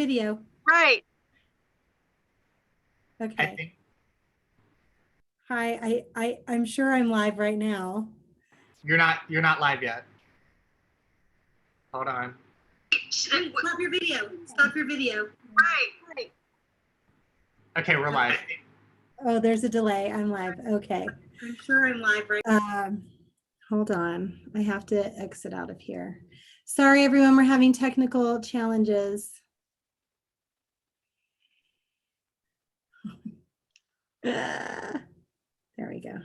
video. Right. Okay. Hi, I'm sure I'm live right now. You're not live yet. Hold on. Stop your video. Stop your video. Right. Okay, we're live. Oh, there's a delay. I'm live. Okay. I'm sure I'm live right. Hold on. I have to exit out of here. Sorry, everyone. We're having technical challenges. There we go.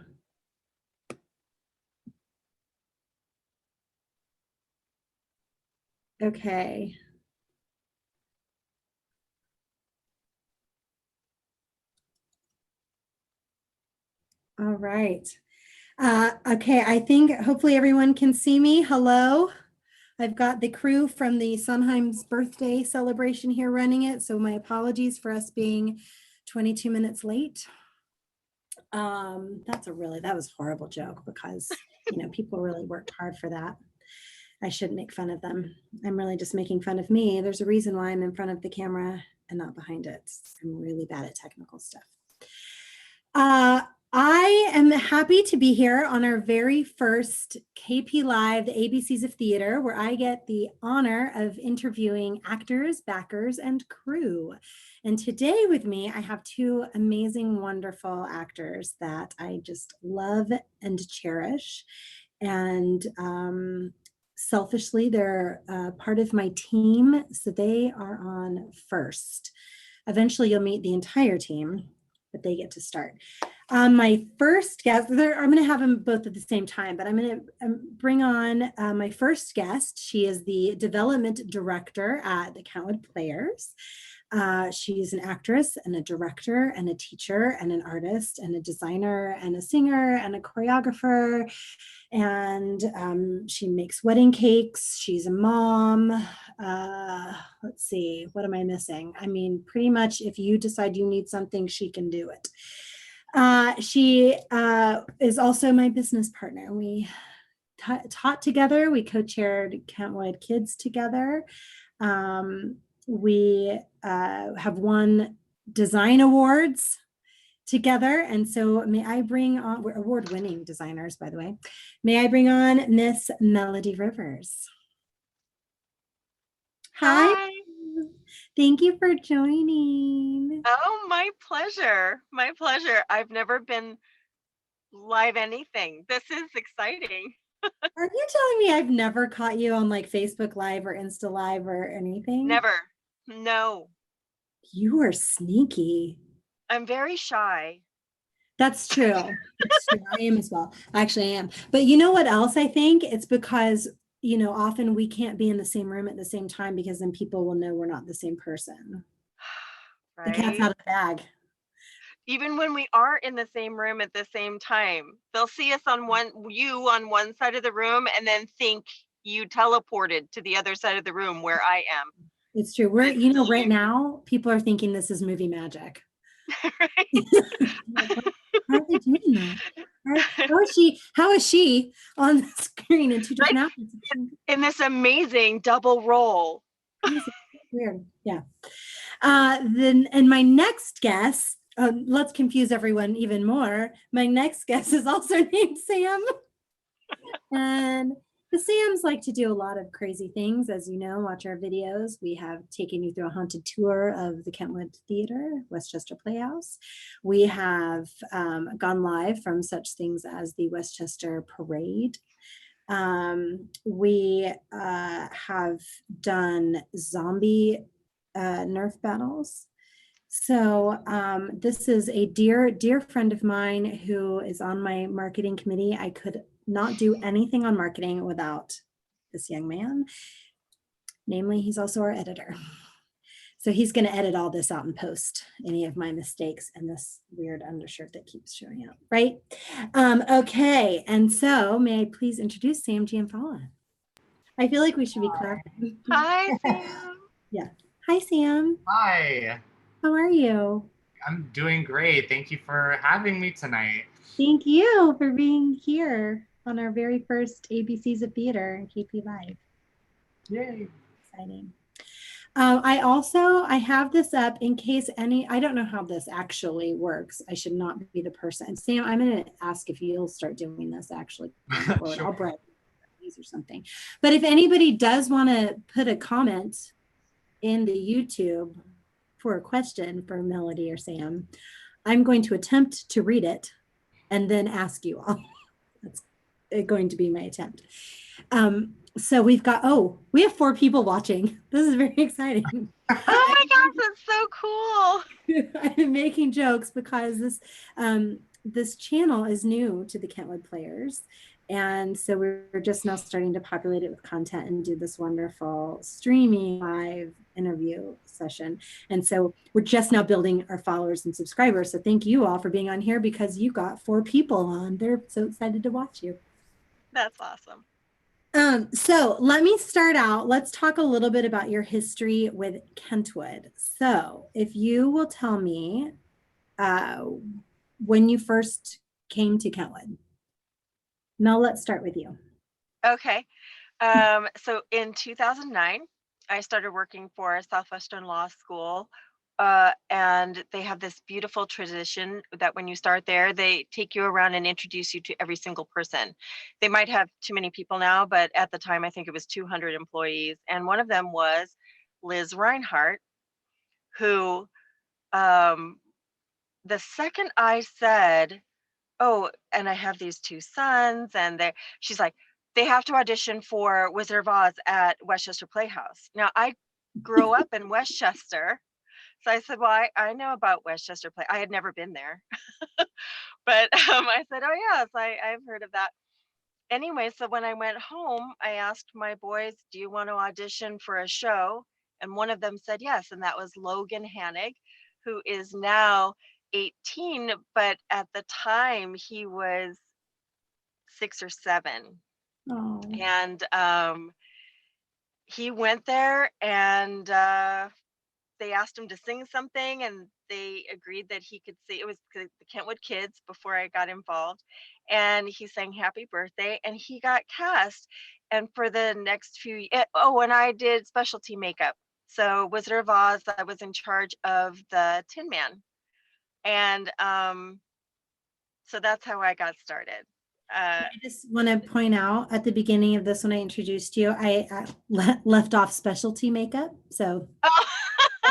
Okay. All right. Okay, I think hopefully everyone can see me. Hello. I've got the crew from the Sondheim's birthday celebration here running it, so my apologies for us being 22 minutes late. That was a horrible joke because, you know, people really worked hard for that. I shouldn't make fun of them. I'm really just making fun of me. There's a reason why I'm in front of the camera and not behind it. I'm really bad at technical stuff. I am happy to be here on our very first KP Live, the ABCs of Theater, where I get the honor of interviewing actors, backers, and crew. And today with me, I have two amazing, wonderful actors that I just love and cherish. And selfishly, they're part of my team, so they are on first. Eventually, you'll meet the entire team, but they get to start. My first guest, I'm going to have them both at the same time, but I'm going to bring on my first guest. She is the development director at the Kentwood Players. She's an actress and a director and a teacher and an artist and a designer and a singer and a choreographer. And she makes wedding cakes. She's a mom. Let's see, what am I missing? I mean, pretty much if you decide you need something, she can do it. She is also my business partner. We taught together. We co-chaired Kentwood Kids together. We have won design awards together. And so may I bring on, we're award-winning designers, by the way. May I bring on Miss Melodie Rivers. Hi. Thank you for joining. Oh, my pleasure. My pleasure. I've never been live anything. This is exciting. Are you telling me I've never caught you on like Facebook Live or Insta Live or anything? Never. No. You are sneaky. I'm very shy. That's true. That's true. I am as well. Actually, I am. But you know what else I think? It's because, you know, often we can't be in the same room at the same time because then people will know we're not the same person. Right? The cat's out of the bag. Even when we are in the same room at the same time, they'll see us on you on one side of the room and then think you teleported to the other side of the room where I am. It's true. We're, you know, right now, people are thinking this is movie magic. How are they doing that? How is she on the screen in two different outfits? In this amazing double role. Weird. Yeah. And my next guest, let's confuse everyone even more. My next guest is also named Sam. And the Sams like to do a lot of crazy things. As you know, watch our videos. We have taken you through a haunted tour of the Kentwood Theatre, Westchester Playhouse. We have gone live from such things as the Westchester Parade. We have done zombie Nerf battles. So this is a dear friend of mine who is on my marketing committee. I could not do anything on marketing without this young man. Namely, he's also our editor. So he's going to edit all this out and post any of my mistakes and this weird undershirt that keeps showing up, right? Okay, and so may I please introduce Sam Gianfala? I feel like we should be clapping. Hi, Sam. Yeah. Hi, Sam. Hi. How are you? I'm doing great. Thank you for having me tonight. Thank you for being here on our very first ABCs of Theater, KP Live. Yay. Exciting. I have this up in case I don't know how this actually works. I should not be the person. Sam, I'm going to ask if you'll start doing this actually going forward. Sure. I'll brag these or something. But if anybody does want to put a comment in the YouTube for a question for Melody or Sam, I'm going to attempt to read it and then ask you all. That's going to be my attempt. So we have 4 people watching. This is very exciting. Oh my gosh, that's so cool. I'm making jokes because this channel is new to the Kentwood Players. And so we're just now starting to populate it with content and do this wonderful streaming live interview session. And so we're just now building our followers and subscribers. So thank you all for being on here because you got 4 people on. They're so excited to watch you. That's awesome. So let me start out. Let's talk a little bit about your history with Kentwood. So if you will tell me when you first came to Kentwood. Mel, let's start with you. Okay. So in 2009, I started working for Southwestern Law School. And they have this beautiful tradition that when you start there, they take you around and introduce you to every single person. They might have too many people now, but at the time, I think it was 200 employees. And one of them was Liz Reinhardt, who the second I said, oh, and I have these 2 sons, and she's like, they have to audition for Wizard of Oz at Westchester Playhouse. Now, I grew up in Westchester. So I said, well, I know about Westchester Play. I had never been there. But I said, oh, yes, I've heard of that. Anyway, so when I went home, I asked my boys, do you want to audition for a show? And one of them said yes. And that was Logan Hannig, who is now 18. But at the time, he was 6 or 7. Oh. And he went there and they asked him to sing something and they agreed that he could sing. It was the Kentwood Kids before I got involved. And he sang Happy Birthday and he got cast. And for the next few, and I did specialty makeup. So Wizard of Oz, I was in charge of the Tin Man. And so that's how I got started. I just want to point out at the beginning of this, when I introduced you, I left off specialty makeup. So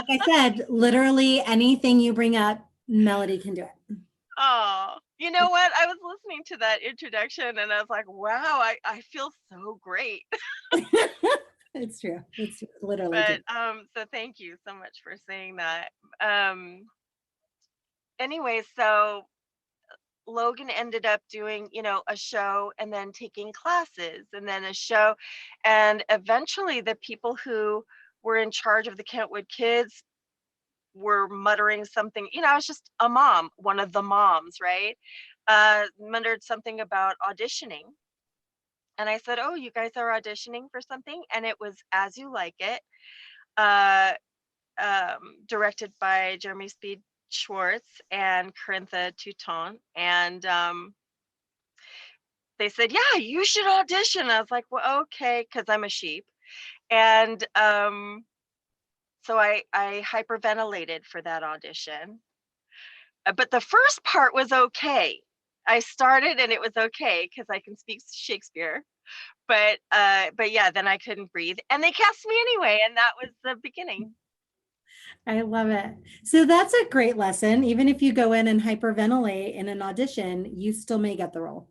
like I said, literally anything you bring up, Melody can do it. Oh, you know what? I was listening to that introduction and I was like, wow, I feel so great. It's true. It's literally But true. So thank you so much for saying that. Anyway, so Logan ended up doing, a show and then taking classes and then a show. And eventually the people who were in charge of the Kentwood Kids were muttering something, I was just a mom, one of the moms, right? Muttered something about auditioning. And I said, oh, you guys are auditioning for something? And it was As You Like It, directed by Jeremy Speed Schwartz and Corintha Touton. And they said, yeah, you should audition. I was like, well, okay, because I'm a sheep. And so I hyperventilated for that audition. But the first part was okay. I started and it was okay because I can speak Shakespeare. But yeah, then I couldn't breathe. And they cast me anyway. And that was the beginning. I love it. So that's a great lesson. Even if you go in and hyperventilate in an audition, you still may get the role.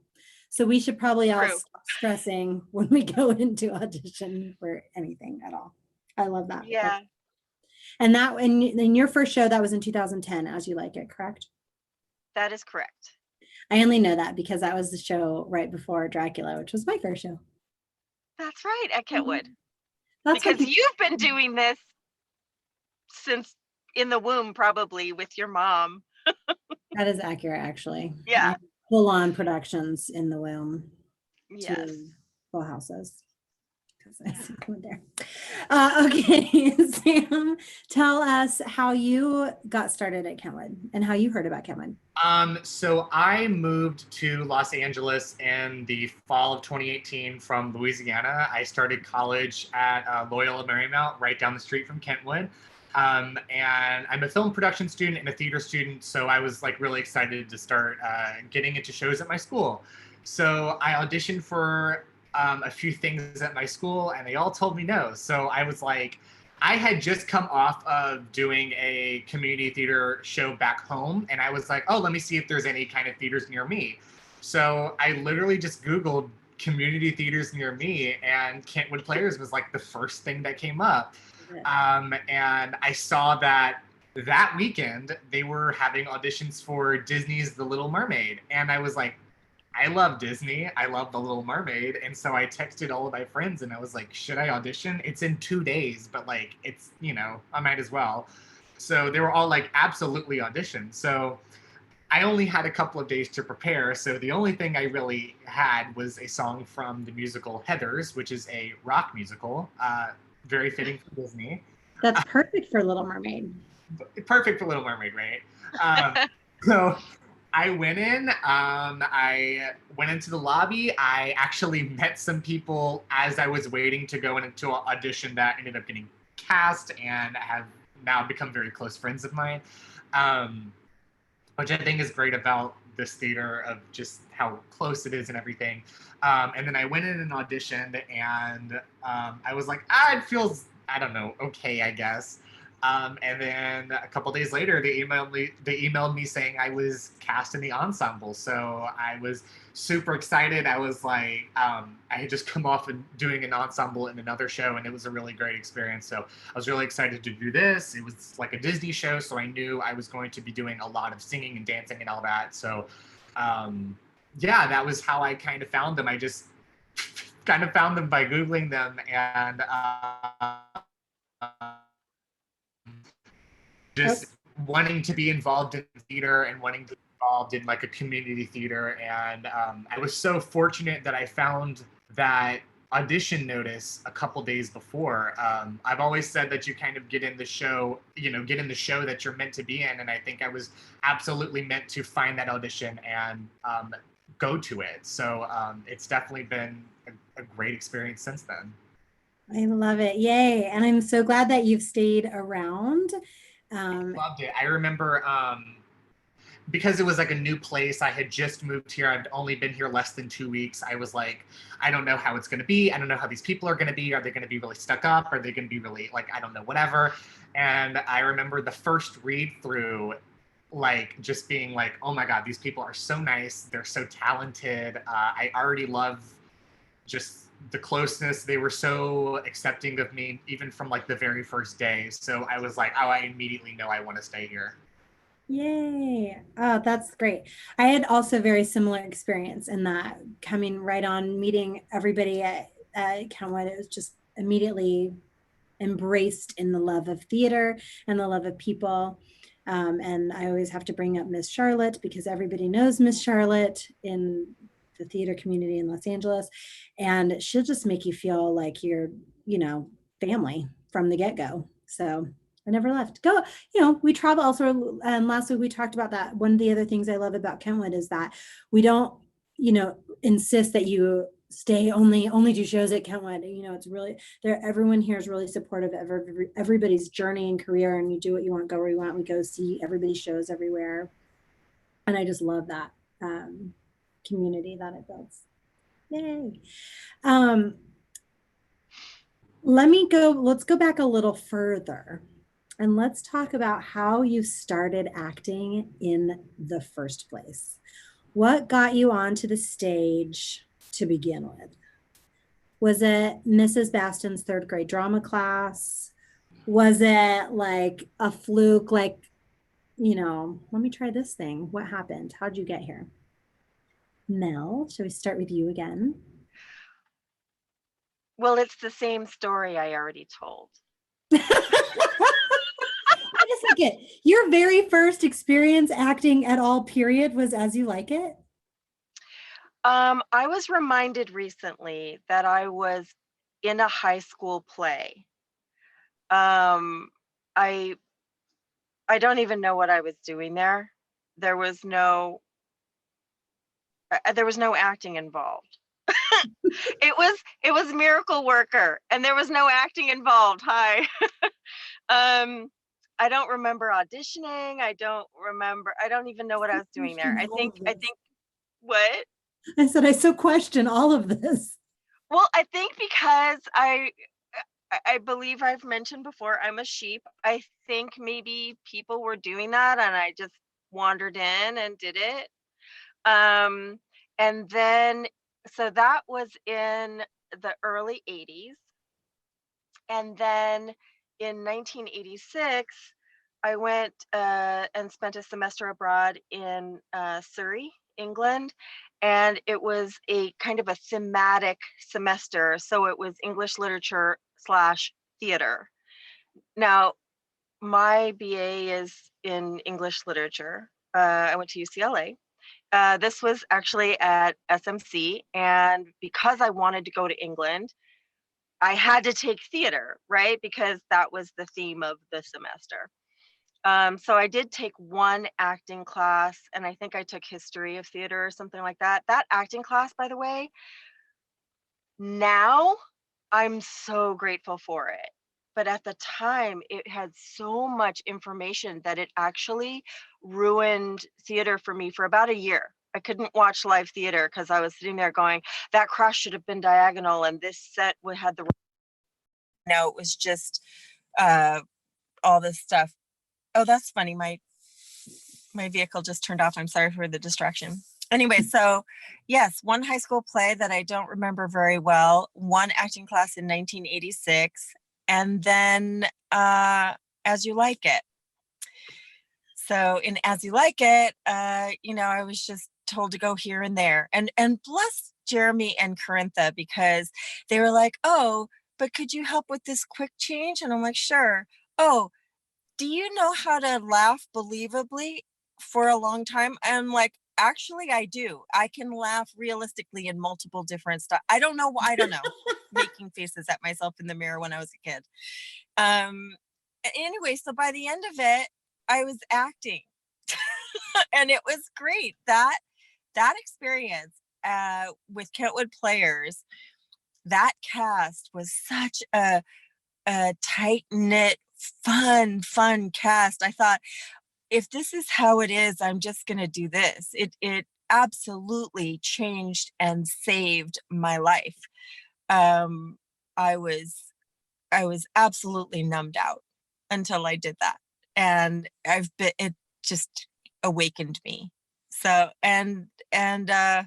So we should probably all stop stressing when we go into audition for anything at all. I love that. Yeah. And that in your first show, that was in 2010, As You Like It, correct? That is correct. I only know that because that was the show right before Dracula, which was my first show. That's right, at Kentwood. That's because you've been doing this since in the womb, probably with your mom. That is accurate, actually. Yeah. Full-on productions in the womb. Yes. Full houses. because I see one there. Okay, Sam, tell us how you got started at Kentwood and how you heard about Kentwood. So I moved to Los Angeles in the fall of 2018 from Louisiana. I started college at Loyola Marymount, right down the street from Kentwood. And I'm a film production student and a theater student, so I was like really excited to start getting into shows at my school. So I auditioned for a few things at my school, and they all told me no. So I was like, I had just come off of doing a community theater show back home, and I was like, oh, let me see if there's any kind of theaters near me. So I literally just Googled community theaters near me, and Kentwood Players was like the first thing that came up. And I saw that weekend they were having auditions for Disney's The Little Mermaid. And I was like, I love Disney. I love The Little Mermaid. And so I texted all of my friends and I was like, should I audition? It's in 2 days, but like, it's, I might as well. So they were all like, absolutely audition. So I only had a couple of days to prepare. So the only thing I really had was a song from the musical Heathers, which is a rock musical, very fitting for Disney. That's perfect for Little Mermaid. Perfect for Little Mermaid, right? So I went in, I went into the lobby. I actually met some people as I was waiting to go into an audition that ended up getting cast and have now become very close friends of mine, which I think is great about this theater, of just how close it is and everything. And then I went in and auditioned, and I was like, it feels, I don't know, okay, I guess. And then a couple days later, they emailed me saying I was cast in the ensemble. So I was super excited. I was like, I had just come off and doing an ensemble in another show, and it was a really great experience. So I was really excited to do this. It was like a Disney show, so I knew I was going to be doing a lot of singing and dancing and all that. So yeah, that was how I kind of found them. I just kind of found them by Googling them, and just wanting to be involved in theater and wanting to be involved in like a community theater. And I was so fortunate that I found that audition notice a couple days before. I've always said that you kind of get in the show that you're meant to be in. And I think I was absolutely meant to find that audition and go to it. So it's definitely been a great experience since then. I love it. Yay. And I'm so glad that you've stayed around. I loved it. I remember because it was like a new place. I had just moved here. I'd only been here less than 2 weeks. I was like, I don't know how it's going to be. I don't know how these people are going to be. Are they going to be really stuck up? Are they going to be really like, I don't know, whatever. And I remember the first read through, like just being like, oh my God, these people are so nice. They're so talented. I already love just the closeness. They were so accepting of me, even from like the very first day. So I was like, oh, I immediately know I want to stay here. Yay. Oh, that's great. I had also a very similar experience in that, coming right on, meeting everybody at Kentwood. It was just immediately embraced in the love of theater and the love of people. And I always have to bring up Miss Charlotte, because everybody knows Miss Charlotte in the theater community in Los Angeles, and she'll just make you feel like you're, family from the get-go. So I never left. We travel also. And last week we talked about that. One of the other things I love about Kentwood is that we don't, insist that you stay only do shows at Kentwood. It's really everyone here is really supportive of everybody's journey and career, and you do what you want, go where you want. We go see everybody's shows everywhere. And I just love that community that it builds. Yay. Let's go back a little further, and let's talk about how you started acting in the first place. What got you onto the stage to begin with? Was it Mrs. Baston's third grade drama class? Was it like a fluke, like, let me try this thing? What happened? How'd you get here? Mel, shall we start with you again? Well, it's the same story I already told. I just like it. Your very first experience acting at all, period, was As You Like It? I was reminded recently that I was in a high school play. I don't even know what I was doing there. There was no acting involved. It was Miracle Worker, and there was no acting involved. Hi. I don't remember auditioning. I don't even know what I was doing there. I think what? I said, I so question all of this. Well, I think because I believe I've mentioned before, I'm a sheep. I think maybe people were doing that and I just wandered in and did it. And then, so that was in the early 80s. And then in 1986, I went and spent a semester abroad in Surrey, England. And it was a kind of a thematic semester. So it was English literature / theater. Now, my BA is in English literature. I went to UCLA. This was actually at SMC. And because I wanted to go to England, I had to take theater, right? Because that was the theme of the semester. So I did take one acting class, and I think I took history of theater or something like that. That acting class, by the way, now I'm so grateful for it. But at the time, it had so much information that it actually ruined theater for me for about a year. I couldn't watch live theater because I was sitting there going, that cross should have been diagonal, and this set had the. No, it was just all this stuff. Oh, that's funny. My vehicle just turned off. I'm sorry for the distraction. Anyway, so yes, one high school play that I don't remember very well, one acting class in 1986, and then As You Like It. So in As You Like It, I was just told to go here and there. And bless Jeremy and Corintha, because they were like, oh, but could you help with this quick change? And I'm like, sure. Oh, do you know how to laugh believably for a long time? I'm like, actually, I do. I can laugh realistically in multiple different stuff. I don't know. Making faces at myself in the mirror when I was a kid. Anyway, so by the end of it, I was acting. And it was great. That experience with Kentwood Players, that cast was such a tight-knit, fun cast. I thought, if this is how it is, I'm just going to do this. It absolutely changed and saved my life. I was absolutely numbed out until I did that. And it just awakened me. So, yeah,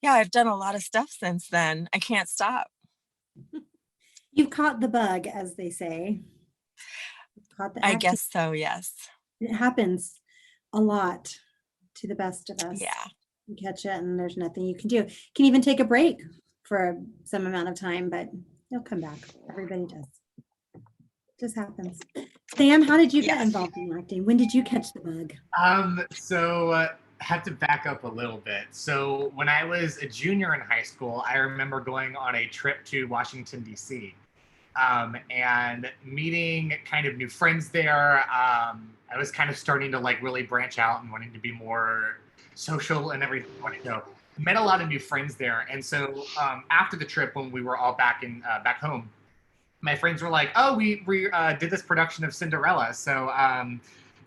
I've done a lot of stuff since then. I can't stop. You've caught the bug, as they say. Caught the I guess so, yes. It happens a lot to the best of us. Yeah. You catch it and there's nothing you can do. You can even take a break for some amount of time, but you'll come back. Everybody does. It just happens. Sam, how did you get involved in acting? When did you catch the bug? Had to back up a little bit. So when I was a junior in high school, I remember going on a trip to Washington, D.C. And meeting kind of new friends there. I was kind of starting to like really branch out and wanting to be more social and everything. Met a lot of new friends there. And so after the trip, when we were all back home, my friends were like, oh, we did this production of Cinderella. So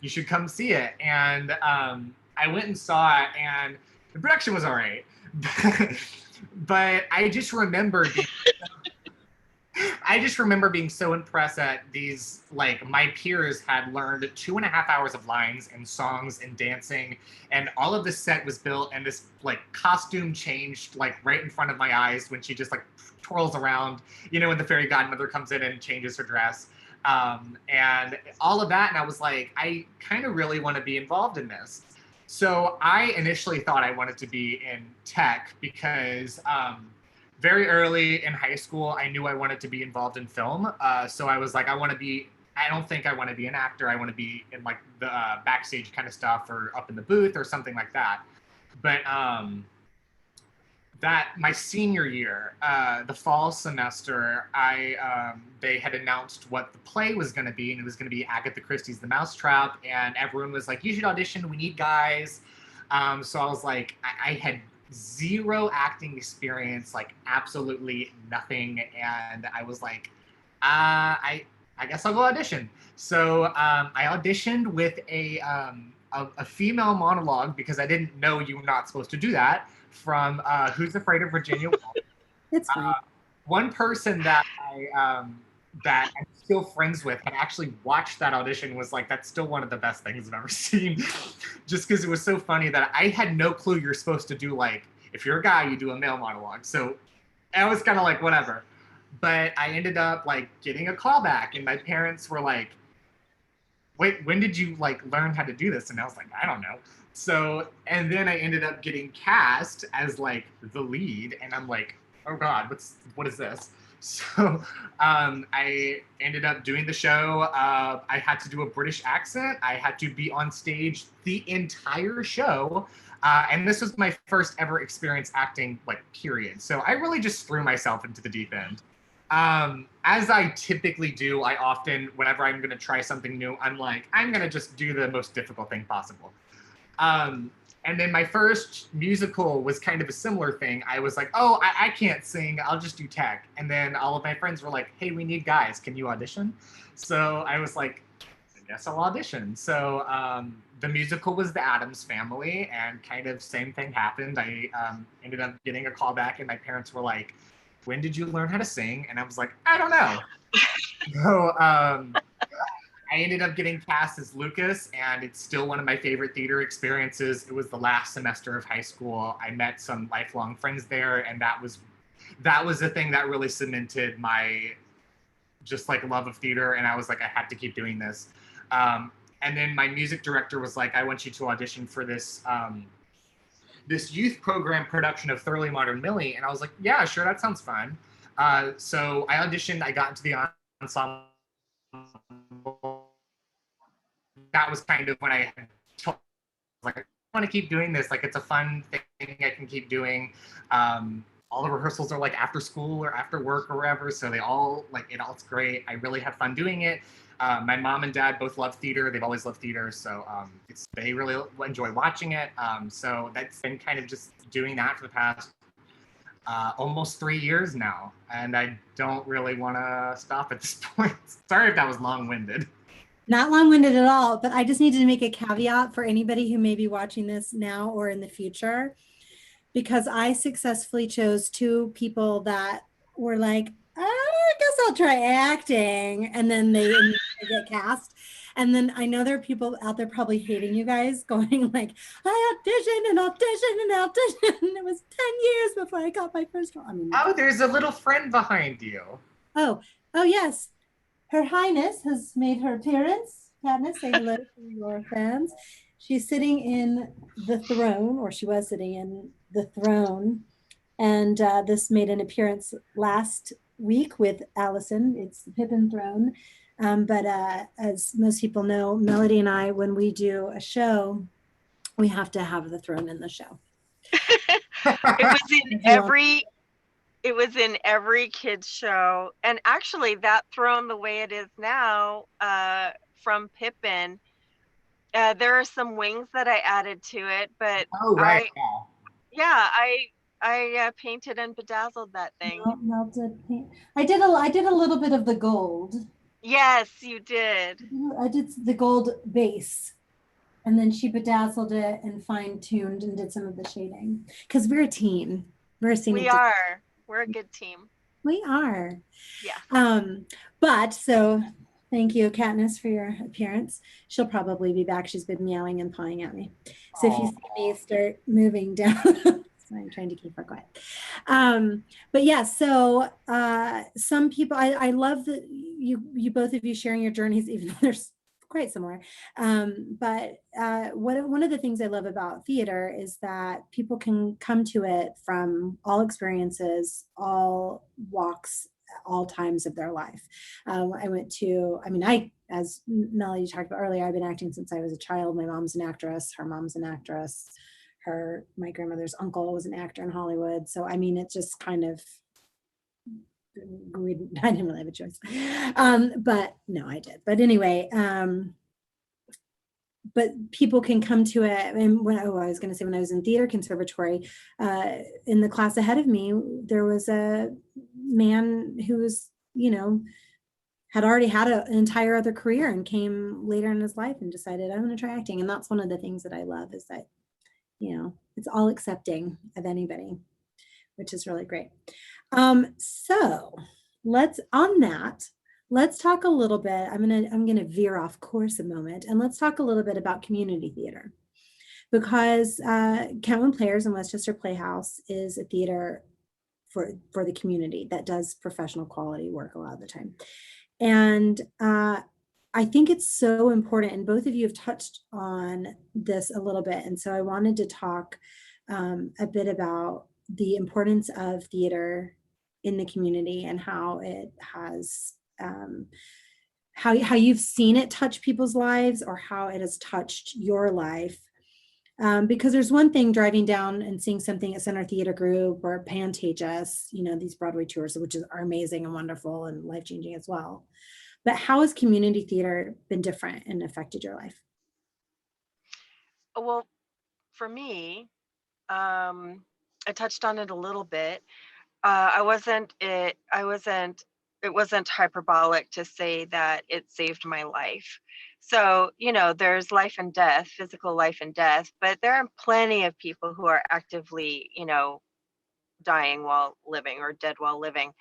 you should come see it. And I went and saw it, and the production was all right. But I just remember being so impressed at these, like, my peers had learned 2.5 hours of lines and songs and dancing, and all of this set was built, and this like costume changed like right in front of my eyes when she just like twirls around, when the fairy godmother comes in and changes her dress. And all of that. And I was like, I kind of really want to be involved in this. So I initially thought I wanted to be in tech because very early in high school, I knew I wanted to be involved in film. So I was like, I don't think I want to be an actor. I want to be in like the backstage kind of stuff or up in the booth or something like that. But that my senior year, the fall semester, they had announced what the play was going to be, and it was going to be Agatha Christie's The Mousetrap, and everyone was like, "You should audition. We need guys." So I was like, I had zero acting experience, like absolutely nothing, and I was like, I guess I'll go audition. So I auditioned with a female monologue because I didn't know you were not supposed to do that, from Who's Afraid of Virginia Woolf. It's fine. One person that that I'm still friends with had actually watched that audition, was like, that's still one of the best things I've ever seen. Just because it was so funny that I had no clue you're supposed to do, like, if you're a guy, you do a male monologue. So I was kind of like, whatever. But I ended up like getting a call back, and my parents were like, wait, when did you like learn how to do this? And I was like, I don't know. So, and then I ended up getting cast as like the lead, and I'm like, oh God, what is this? So I ended up doing the show. I had to do a British accent. I had to be on stage the entire show. And this was my first ever experience acting, like, period. So I really just threw myself into the deep end. As I typically do, I often, whenever I'm going to try something new, I'm like, I'm going to just do the most difficult thing possible. And then my first musical was kind of a similar thing. I was like, oh, I can't sing. I'll just do tech. And then all of my friends were like, hey, we need guys. Can you audition? So I was like, I guess I'll audition. So the musical was The Addams Family, and kind of same thing happened. I ended up getting a call back, and my parents were like, when did you learn how to sing? And I was like, I don't know. So I ended up getting cast as Lucas, and it's still one of my favorite theater experiences. It was the last semester of high school. I met some lifelong friends there, and that was the thing that really cemented my just like love of theater. And I was like, I had to keep doing this. And then my music director was like, I want you to audition for this this youth program production of Thoroughly Modern Millie. And I was like, yeah, sure, that sounds fun. So I auditioned, I got into the ensemble. That was kind of when I had told, like, I want to keep doing this. Like, it's a fun thing I can keep doing. All the rehearsals are like after school or after work or wherever. So they all like, it's great. I really have fun doing it. My mom and dad both love theater. They've always loved theater. So they really enjoy watching it. So that's been kind of just doing that for the past almost 3 years now. And I don't really want to stop at this point. Sorry if that was long-winded. Not long-winded at all, but I just needed to make a caveat for anybody who may be watching this now or in the future, because I successfully chose 2 people that were like, I guess I'll try acting, and then they get cast. And then I know there are people out there probably hating you guys, going like, I auditioned and auditioned and auditioned, and it was 10 years before I got my first role. I mean, oh, there's a little friend behind you. Oh yes. Her Highness has made her appearance. Katniss, say hello to your fans. She's sitting in the throne, or she was sitting in the throne. And this made an appearance last week with Allison. It's the Pippin throne. But as most people know, Melody and I, when we do a show, we have to have the throne in the show. It was in every kids show. And actually that throne, the way it is now, from Pippin, there are some wings that I added to it, but oh, right. I painted and bedazzled that thing. I did a little bit of the gold. Yes, you did. I did the gold base, and then she bedazzled it and fine-tuned and did some of the shading, because we're a team. We're a Scenic Designer. We're a good team. We are. Yeah. But so thank you, Katniss, for your appearance. She'll probably be back. She's been meowing and pawing at me. So if you see me start moving down, so I'm trying to keep her quiet. But yeah, so some people, I love that you both of you sharing your journeys, even though they're quite similar. But one of the things I love about theater is that people can come to it from all experiences, all walks, all times of their life. As Melody talked about earlier, I've been acting since I was a child. My mom's an actress, her mom's an actress, my grandmother's uncle was an actor in Hollywood. So, I mean, it's just kind of, I didn't really have a choice. But no, I did. But anyway, but people can come to it. And I was going to say, when I was in theater conservatory, in the class ahead of me, there was a man who was, had already had an entire other career and came later in his life and decided, I'm going to try acting. And that's one of the things that I love, is that, it's all accepting of anybody, which is really great. So let's talk a little bit. I'm gonna veer off course a moment, and let's talk a little bit about community theater, because Kentwood Players and Westchester Playhouse is a theater for the community that does professional quality work a lot of the time. And I think it's so important, and both of you have touched on this a little bit. And so I wanted to talk a bit about the importance of theater in the community and how it has, how you've seen it touch people's lives, or how it has touched your life. Because there's one thing driving down and seeing something at Center Theater Group or Pantages, these Broadway tours, which are amazing and wonderful and life-changing as well. But how has community theater been different and affected your life? Well, for me, I touched on it a little bit. It wasn't hyperbolic to say that it saved my life. So, there's life and death, physical life and death, but there are plenty of people who are actively, dying while living or dead while living.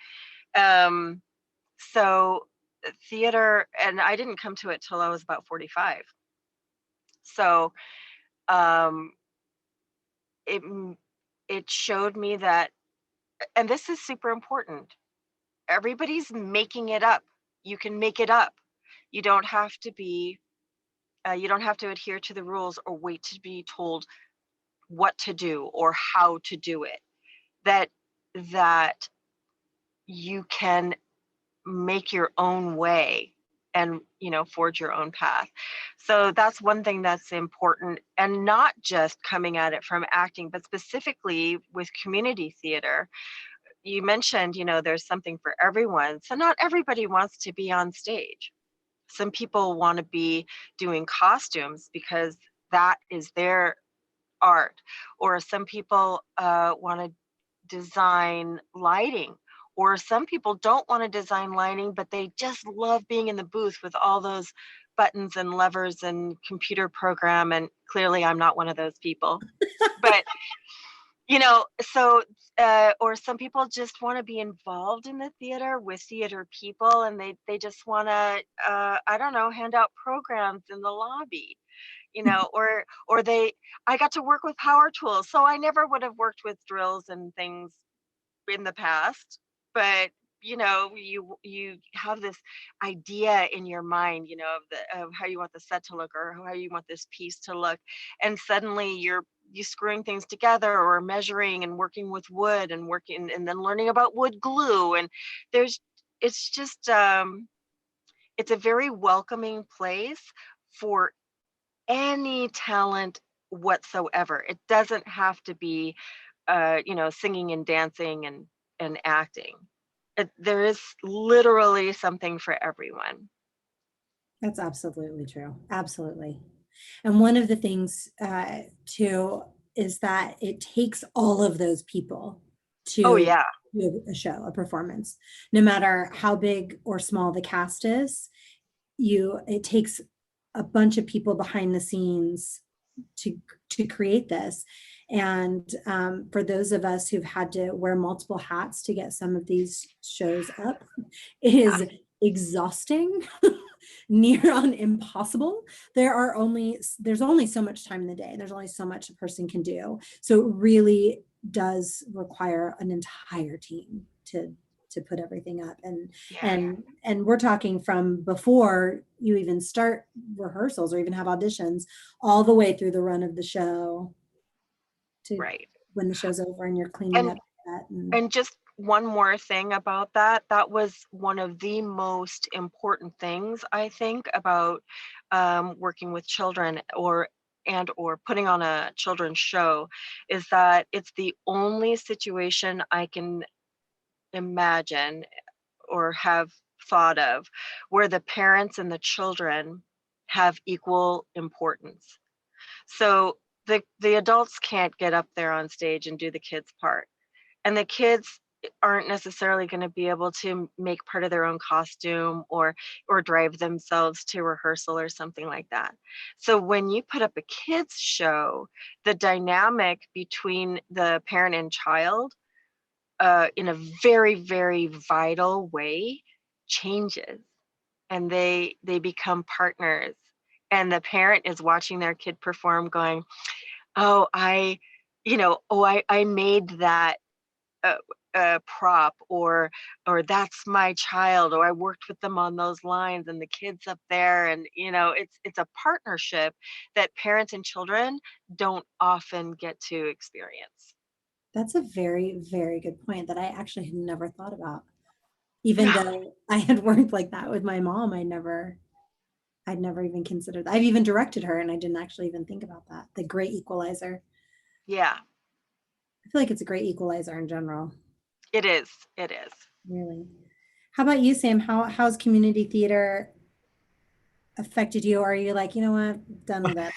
So theater, and I didn't come to it till I was about 45. So, it showed me that, and this is super important, everybody's making it up. You can make it up. You don't have to adhere to the rules or wait to be told what to do or how to do it. That you can make your own way and, forge your own path. So that's one thing that's important, and not just coming at it from acting, but specifically with community theater. You mentioned, there's something for everyone. So not everybody wants to be on stage. Some people want to be doing costumes because that is their art. Or some people want to design lighting. Or some people don't want to design lighting, but they just love being in the booth with all those buttons and levers and computer program. And clearly I'm not one of those people. But or some people just want to be involved in the theater with theater people, and they just want to, I don't know, hand out programs in the lobby, or I got to work with power tools. So I never would have worked with drills and things in the past, but you have this idea in your mind, of how you want the set to look or how you want this piece to look, and suddenly you screwing things together or measuring and working with wood and working and then learning about wood glue, and it's just it's a very welcoming place for any talent whatsoever. It doesn't have to be singing and dancing and acting. There is literally something for everyone. That's absolutely true. Absolutely. And one of the things too is that it takes all of those people to do a show, a performance, no matter how big or small the cast is. It takes a bunch of people behind the scenes to create this. And for those of us who've had to wear multiple hats to get some of these shows up, it is exhausting, near on impossible. There's only so much time in the day. There's only so much a person can do. So it really does require an entire team to put everything up. And we're talking from before you even start rehearsals or even have auditions, all the way through the run of the show to when the show's over and you're cleaning up that. And just one more thing about that was one of the most important things, I think, about working with children or and or putting on a children's show is that it's the only situation I can imagine or have thought of where the parents and the children have equal importance. So the adults can't get up there on stage and do the kids' part. And the kids aren't necessarily going to be able to make part of their own costume or drive themselves to rehearsal or something like that. So when you put up a kids show, the dynamic between the parent and child in a very, very vital way changes, and they become partners, and the parent is watching their kid perform going, oh, I made that uh, prop, or that's my child, or I worked with them on those lines, and the kids up there, and it's a partnership that parents and children don't often get to experience. That's a very, very good point that I actually had never thought about. Even Yeah. though I had worked like that with my mom, I'd never even considered that. I've even directed her and I didn't actually even think about that. The great equalizer. Yeah, I feel like it's a great equalizer in general. it is. It is. Really. How about you, Sam? How's community theater affected you? Or are you like, you know what, done with that?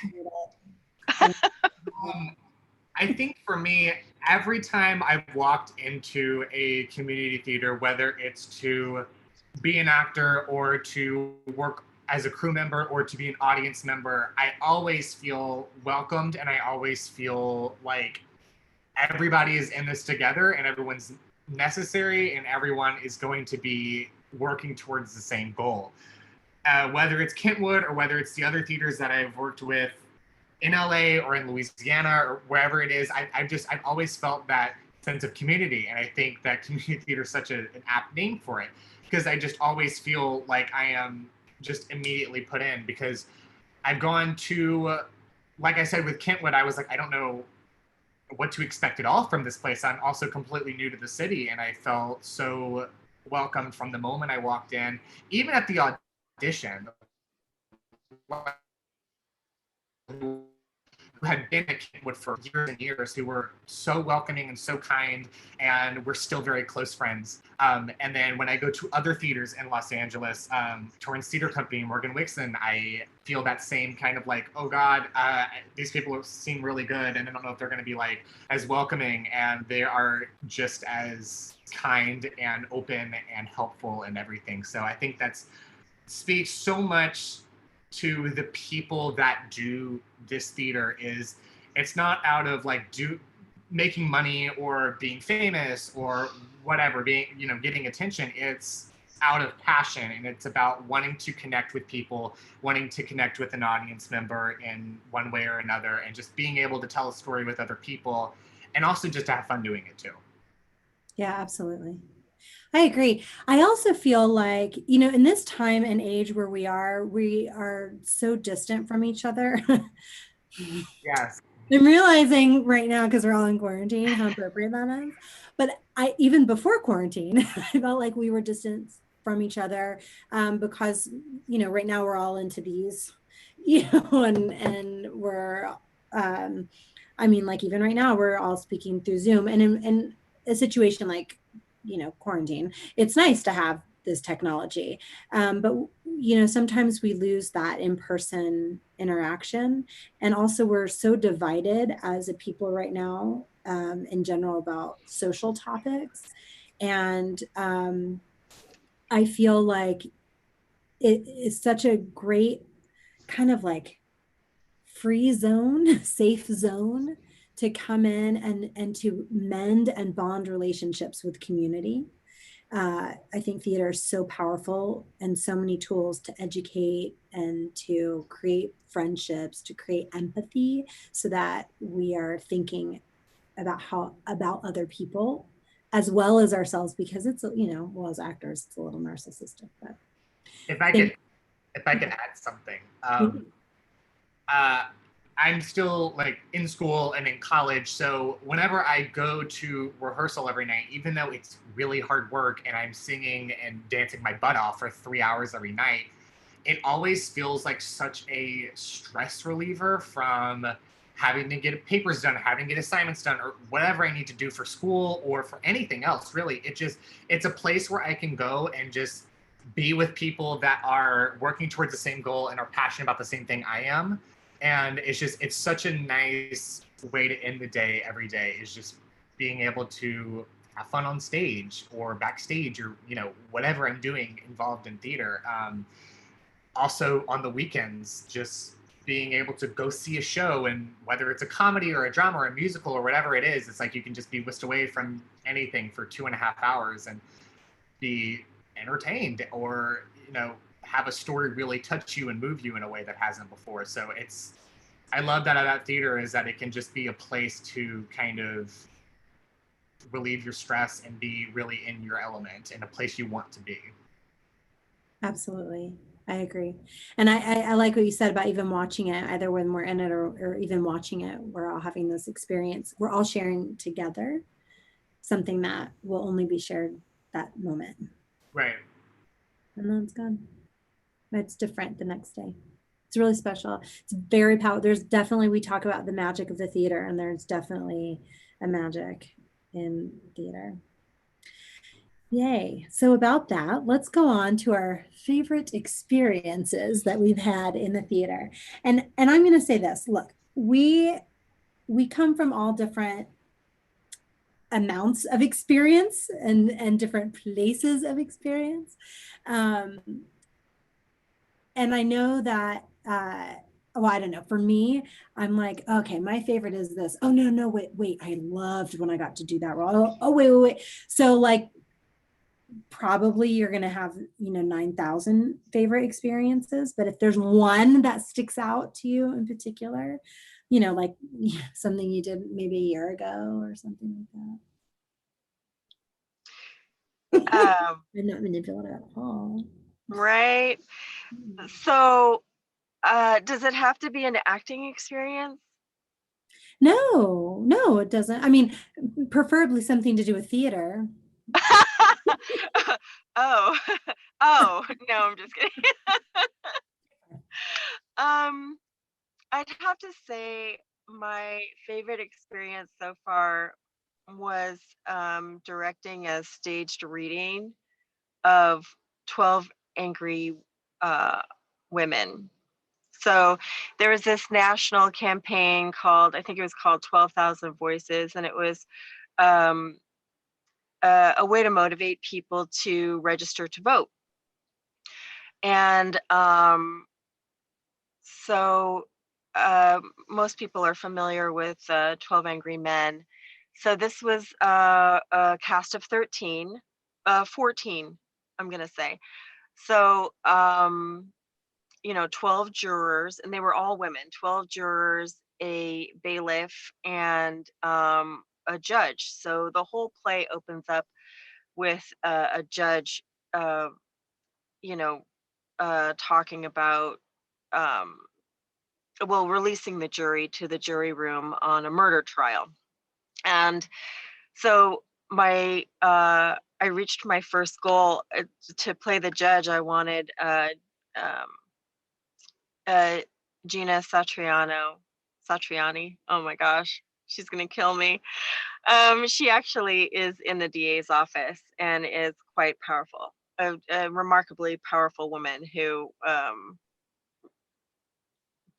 I think for me, every time I've walked into a community theater, whether it's to be an actor or to work as a crew member or to be an audience member, I always feel welcomed, and I always feel like everybody is in this together and everyone's necessary and everyone is going to be working towards the same goal. Whether it's Kentwood or whether it's the other theaters that I've worked with in LA or in Louisiana or wherever it is, I've always felt that sense of community. And I think that community theater is such an apt name for it, because I just always feel like I am just immediately put in, because I've gone to, like I said, with Kentwood, I was like, I don't know what to expect at all from this place. I'm also completely new to the city, and I felt so welcomed from the moment I walked in. Even at the audition, who had been at Kentwood for years and years, who were so welcoming and so kind, and we're still very close friends. And then when I go to other theaters in Los Angeles, Torrance Theater Company, Morgan Wixon, I feel that same kind of like, oh God, these people seem really good, and I don't know if they're going to be like as welcoming, and they are just as kind and open and helpful and everything. So I think that speaks so much to the people that do this theater. Is it's not out of like making money or being famous or whatever, being getting attention. It's out of passion, and it's about wanting to connect with people, wanting to connect with an audience member in one way or another, and just being able to tell a story with other people, and also just to have fun doing it too. Yeah, absolutely. I agree. I also feel like, in this time and age where we are so distant from each other. Yes. I'm realizing right now, because we're all in quarantine, how appropriate that is. But even before quarantine, I felt like we were distant from each other because, right now we're all into these, and we're, like even right now, we're all speaking through Zoom. And in a situation like, quarantine, it's nice to have this technology. But, sometimes we lose that in-person interaction. And also we're so divided as a people right now in general about social topics. And I feel like it is such a great kind of like free zone, safe zone to come in and to mend and bond relationships with community. I think theater is so powerful, and so many tools to educate and to create friendships, to create empathy, so that we are thinking about other people as well as ourselves, because it's, well, as actors, it's a little narcissistic. But If I could add something, I'm still like in school and in college. So whenever I go to rehearsal every night, even though it's really hard work and I'm singing and dancing my butt off for 3 hours every night, it always feels like such a stress reliever from having to get papers done, having to get assignments done, or whatever I need to do for school or for anything else, really. It's a place where I can go and just be with people that are working towards the same goal and are passionate about the same thing I am. And it's such a nice way to end the day every day, is just being able to have fun on stage or backstage, or, whatever I'm doing involved in theater. Also on the weekends, just being able to go see a show, and whether it's a comedy or a drama or a musical or whatever it is, it's like you can just be whisked away from anything for 2.5 hours and be entertained, or have a story really touch you and move you in a way that hasn't before. So I love that about theater, is that it can just be a place to kind of relieve your stress and be really in your element, in a place you want to be. Absolutely. I agree. And I like what you said about even watching it, either when we're in it or even watching it, we're all having this experience. We're all sharing together something that will only be shared that moment. Right. And then it's gone. It's different the next day. It's really special. It's very powerful. There's definitely, we talk about the magic of the theater, and there's definitely a magic in theater. Yay. So about that, let's go on to our favorite experiences that we've had in the theater. And I'm going to say this, look, we come from all different amounts of experience and different places of experience. And I know that, well, I don't know. For me, I'm like, okay, my favorite is this. Oh, no, wait. I loved when I got to do that role. Oh, wait. So like, probably you're going to have 9,000 favorite experiences, but if there's one that sticks out to you in particular, like something you did maybe a year ago or something like that. I'm not manipulative at all. Right. So does it have to be an acting experience? No, it doesn't. I mean, preferably something to do with theater. Oh, no, I'm just kidding. I'd have to say my favorite experience so far was directing a staged reading of 12 Angry Women. So there was this national campaign called, I think it was called 12,000 Voices, and it was a way to motivate people to register to vote. And so most people are familiar with 12 Angry Men. So this was a cast of 14, I'm going to say. So, 12 jurors, and they were all women, 12 jurors, a bailiff, and a judge. So the whole play opens up with a judge, talking about, releasing the jury to the jury room on a murder trial. And so I reached my first goal to play the judge. I wanted Gina Satriani. Oh my gosh, she's gonna kill me. She actually is in the DA's office and is quite powerful. A remarkably powerful woman who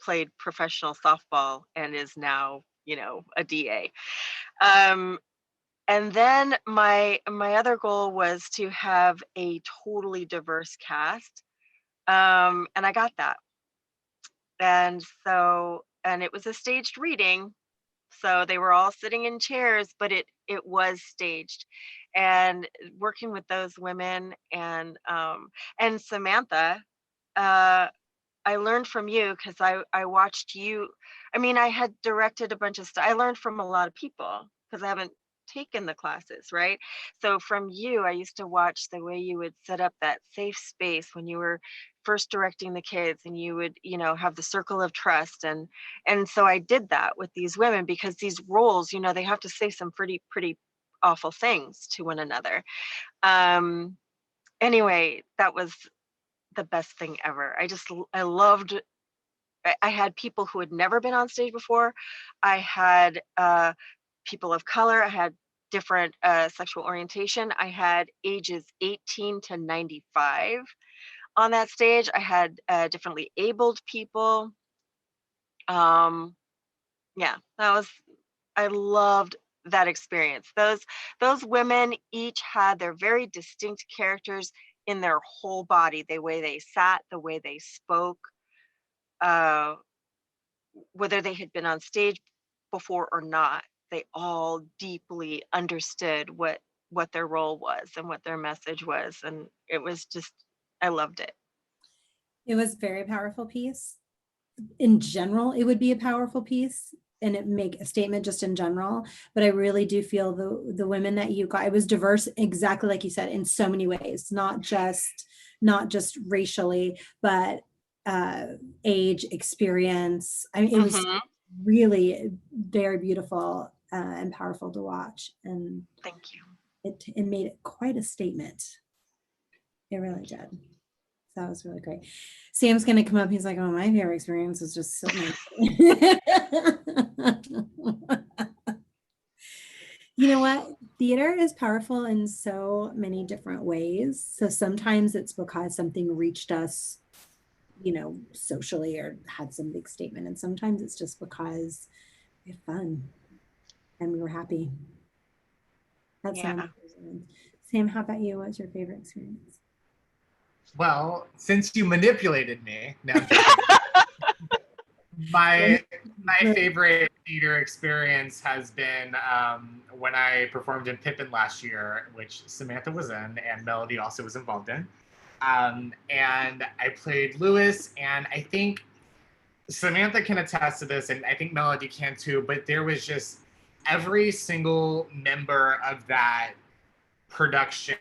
played professional softball and is now, a DA. And then my other goal was to have a totally diverse cast, and I got that. And it was a staged reading, so they were all sitting in chairs, but it was staged. And working with those women and Samantha, I learned from you, because I watched you. I mean, I had directed a bunch of stuff. I learned from a lot of people because I haven't taken the classes, right? So from you, I used to watch the way you would set up that safe space when you were first directing the kids, and you would, have the circle of trust. And so I did that with these women, because these roles, they have to say some pretty awful things to one another. Anyway, that was the best thing ever. I loved, I had people who had never been on stage before. I had people of color. I had different sexual orientation. I had ages 18 to 95 on that stage. I had differently abled people. Yeah, I loved that experience. Those women each had their very distinct characters in their whole body, the way they sat, the way they spoke, uh, whether they had been on stage before or not. They all deeply understood what their role was and what their message was, and it was just, I loved it. It was a very powerful piece. In general, it would be a powerful piece and it make a statement just in general. But I really do feel the women that you got, it was diverse, exactly like you said, in so many ways, not just racially, but age, experience. I mean, it was really very beautiful and powerful to watch. And Thank you. It made it quite a statement. It really did. That was really great. Sam's going to come up. He's like, oh, my favorite experience was just sitting. You know what? Theater is powerful in so many different ways. So sometimes it's because something reached us, you know, socially or had some big statement. And sometimes it's just because we had fun and we were happy. That's Sam, how about you? What's your favorite experience? Well, since you manipulated me, no, my favorite theater experience has been when I performed in Pippin last year, which Samantha was in and Melodie also was involved in. And I played Lewis, and I think Samantha can attest to this, and I think Melodie can too, but there was just every single member of that production,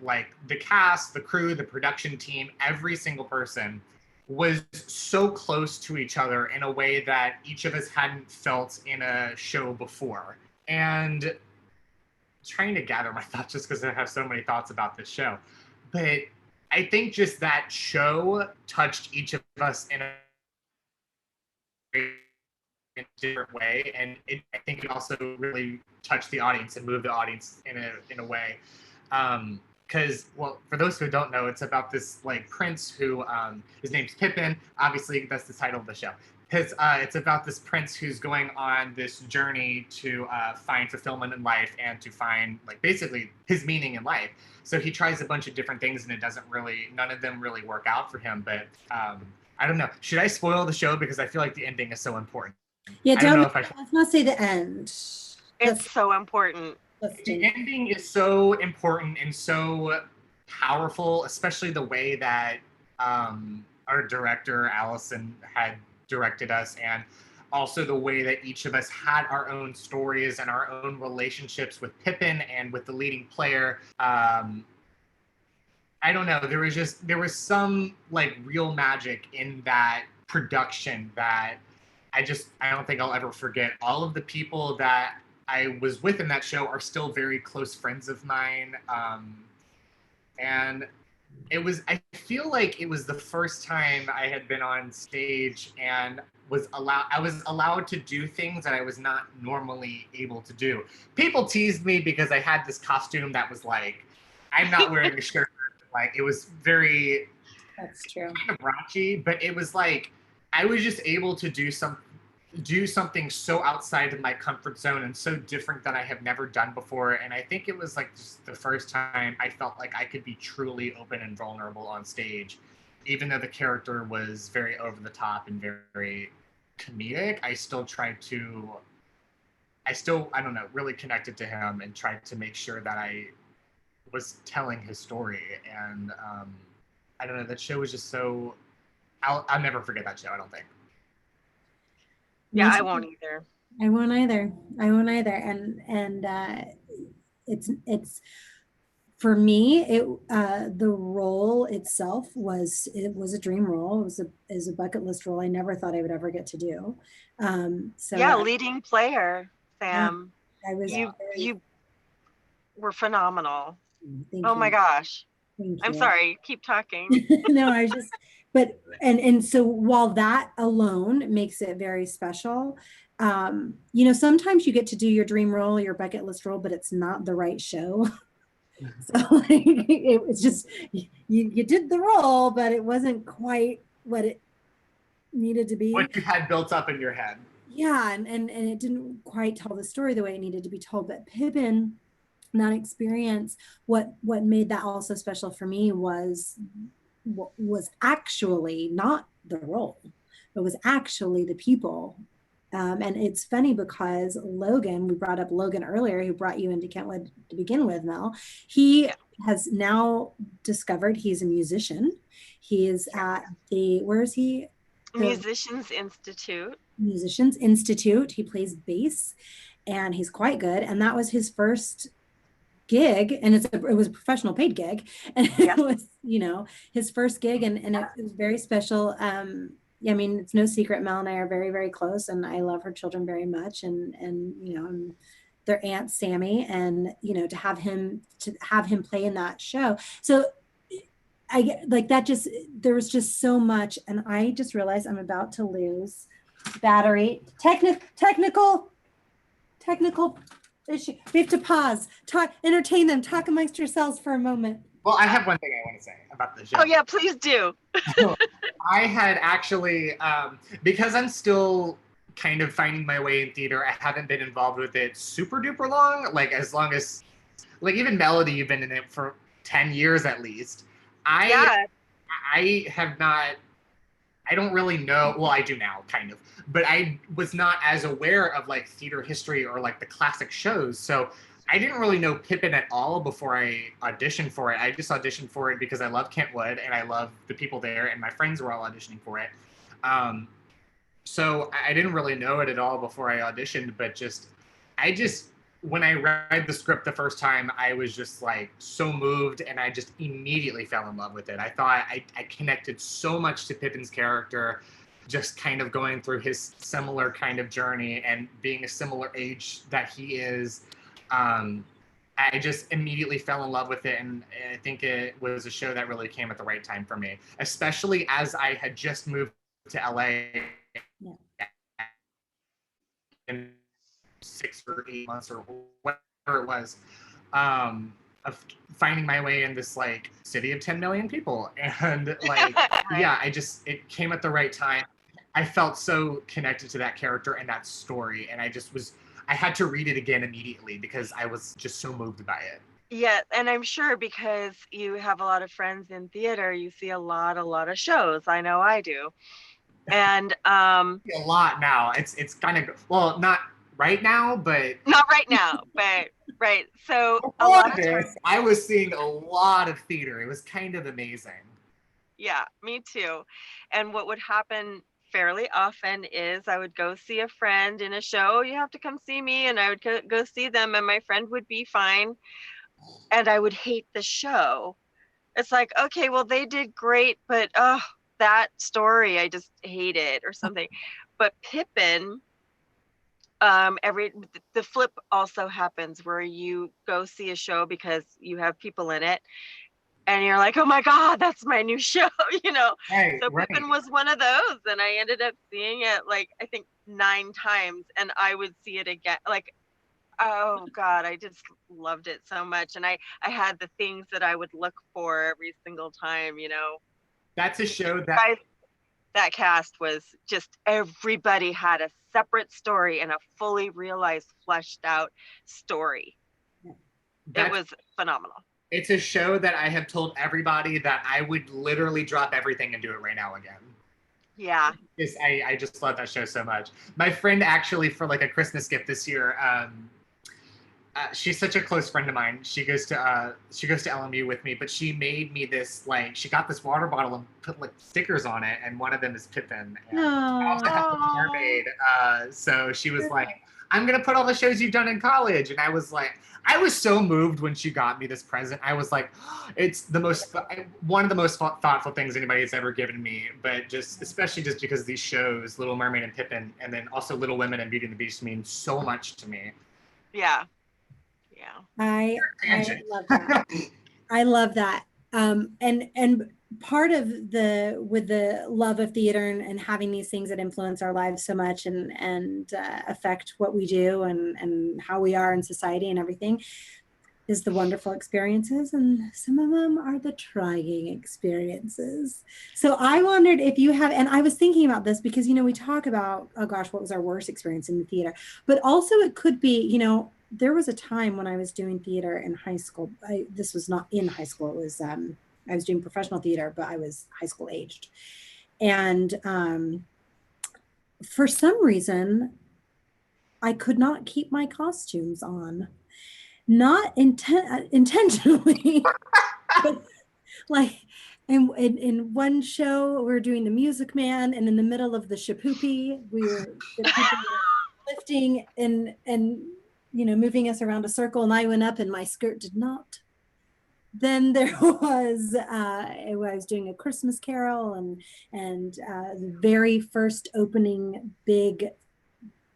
like the cast, the crew, the production team, every single person was so close to each other in a way that each of us hadn't felt in a show before. And trying to gather my thoughts just because I have so many thoughts about this show. But I think just that show touched each of us in a different way. And I think it also really touched the audience and moved the audience in a way. Because, well, for those who don't know, it's about this like prince who his name's Pippin. Obviously, that's the title of the show. It's about this prince who's going on this journey to find fulfillment in life and to find like basically his meaning in life. So he tries a bunch of different things and none of them really work out for him. But I don't know. Should I spoil the show because I feel like the ending is so important? Yeah, let's not say the end. It's so important. The ending is so important and so powerful, especially the way that our director, Allison, had directed us, and also the way that each of us had our own stories and our own relationships with Pippin and with the leading player. I don't know, there was some like real magic in that production that I don't think I'll ever forget. All of the people that I was with in that show are still very close friends of mine. And I feel like it was the first time I had been on stage and I was allowed to do things that I was not normally able to do. People teased me because I had this costume that was like, I'm not wearing a shirt. Like it was very, that's true, kind of raunchy, but it was like, I was just able to do something so outside of my comfort zone and so different that I have never done before. And I think it was like just the first time I felt like I could be truly open and vulnerable on stage. Even though the character was very over the top and very comedic, I don't know, really connected to him and tried to make sure that I was telling his story. And I don't know, that show was just so, I'll never forget that show, I don't think. Yeah, I won't either. I won't either. And it's for me, the role itself was a dream role. It was a bucket list role I never thought I would ever get to do. So yeah, leading player, Sam. I was you were phenomenal. Thank oh you. My gosh. Thank I'm you. sorry, keep talking. No, I was just, but, and so while that alone makes it very special, you know, sometimes you get to do your dream role, your bucket list role, but it's not the right show. So like, it was just, you did the role, but it wasn't quite what it needed to be. What you had built up in your head. Yeah, and it didn't quite tell the story the way it needed to be told. But Pippin, that experience, what made that also special for me was actually not the role. It was actually the people. And it's funny because Logan, we brought up Logan earlier, who brought you into Kentwood to begin with, Mel. He has now discovered he's a musician. He is at where is he? Musicians Institute. Musicians Institute. He plays bass and he's quite good. And that was his first gig, and it was a professional paid gig, and it was, you know, his first gig, and it was very special. I mean, it's no secret Mel and I are very, very close, and I love her children very much, and you know, I'm their aunt Sammy, and you know, to have him play in that show. So I get like that, just there was just so much, and I just realized I'm about to lose battery. Technical issue. We have to pause, talk, entertain them, talk amongst yourselves for a moment. Well, I have one thing I want to say about the show. Oh yeah, please do. I had actually, because I'm still kind of finding my way in theater, I haven't been involved with it super duper long, like as long as, like even Melodie, you've been in it for 10 years at least. I have not, I don't really know, well, I do now, kind of, but I was not as aware of like theater history or like the classic shows. So I didn't really know Pippin at all before I auditioned for it. I just auditioned for it because I love Kentwood and I love the people there, and my friends were all auditioning for it. So I didn't really know it at all before I auditioned, but when I read the script the first time, I was just like so moved, and I just immediately fell in love with it. I thought I connected so much to Pippin's character, just kind of going through his similar kind of journey and being a similar age that he is. I just immediately fell in love with it, and I think it was a show that really came at the right time for me, especially as I had just moved to LA in 6 or 8 months or whatever it was, of finding my way in this like city of 10 million people, and like it came at the right time. I felt so connected to that character and that story, and I had to read it again immediately because I was just so moved by it. Yeah, and I'm sure because you have a lot of friends in theater, you see a lot of shows. I know I do. And a lot now. It's kind of, well, not right now, but not right now, but right. So a lot of times I was seeing a lot of theater. It was kind of amazing. Yeah, me too. And what would happen fairly often is I would go see a friend in a show. You have to come see me, and I would go see them, and my friend would be fine, and I would hate the show. It's like, okay, well, they did great, but that story I just hate it or something. But Pippin, the flip also happens where you go see a show because you have people in it, and you're like, oh my God, that's my new show, you know? Right, so Pippin was one of those, and I ended up seeing it like, I think 9 times, and I would see it again. Like, oh God, I just loved it so much. And I had the things that I would look for every single time, you know? That's a show that... That cast was just, everybody had a separate story and a fully realized, fleshed out story. It was phenomenal. It's a show that I have told everybody that I would literally drop everything and do it right now again. Yeah. I just love that show so much. My friend actually, for like a Christmas gift this year, she's such a close friend of mine. She goes to LMU with me, but she made me this, like, she got this water bottle and put like stickers on it, and one of them is Pippin. And I also have the mermaid. So she was like, I'm gonna put all the shows you've done in college, and I was like, I was so moved when she got me this present. I was like, it's one of the most thoughtful things anybody has ever given me, but just especially just because these shows, Little Mermaid and Pippin, and then also Little Women and Beauty and the Beast, mean so much to me. Yeah. I love that. I love that. And part of with the love of theater and having these things that influence our lives so much and affect what we do and how we are in society and everything is the wonderful experiences, and some of them are the trying experiences. So I wondered if you have, and I was thinking about this because, you know, we talk about, oh gosh, what was our worst experience in the theater, but also it could be, you know, there was a time when I was doing theater in high school. This was not in high school. It was, I was doing professional theater, but I was high school aged. And for some reason, I could not keep my costumes on. Not intentionally, but like in one show, we were doing the Music Man, and in the middle of the shapoopy, the people were lifting and you know, moving us around a circle, and I went up and my skirt did not. Then there was I was doing A Christmas Carol and the very first opening big,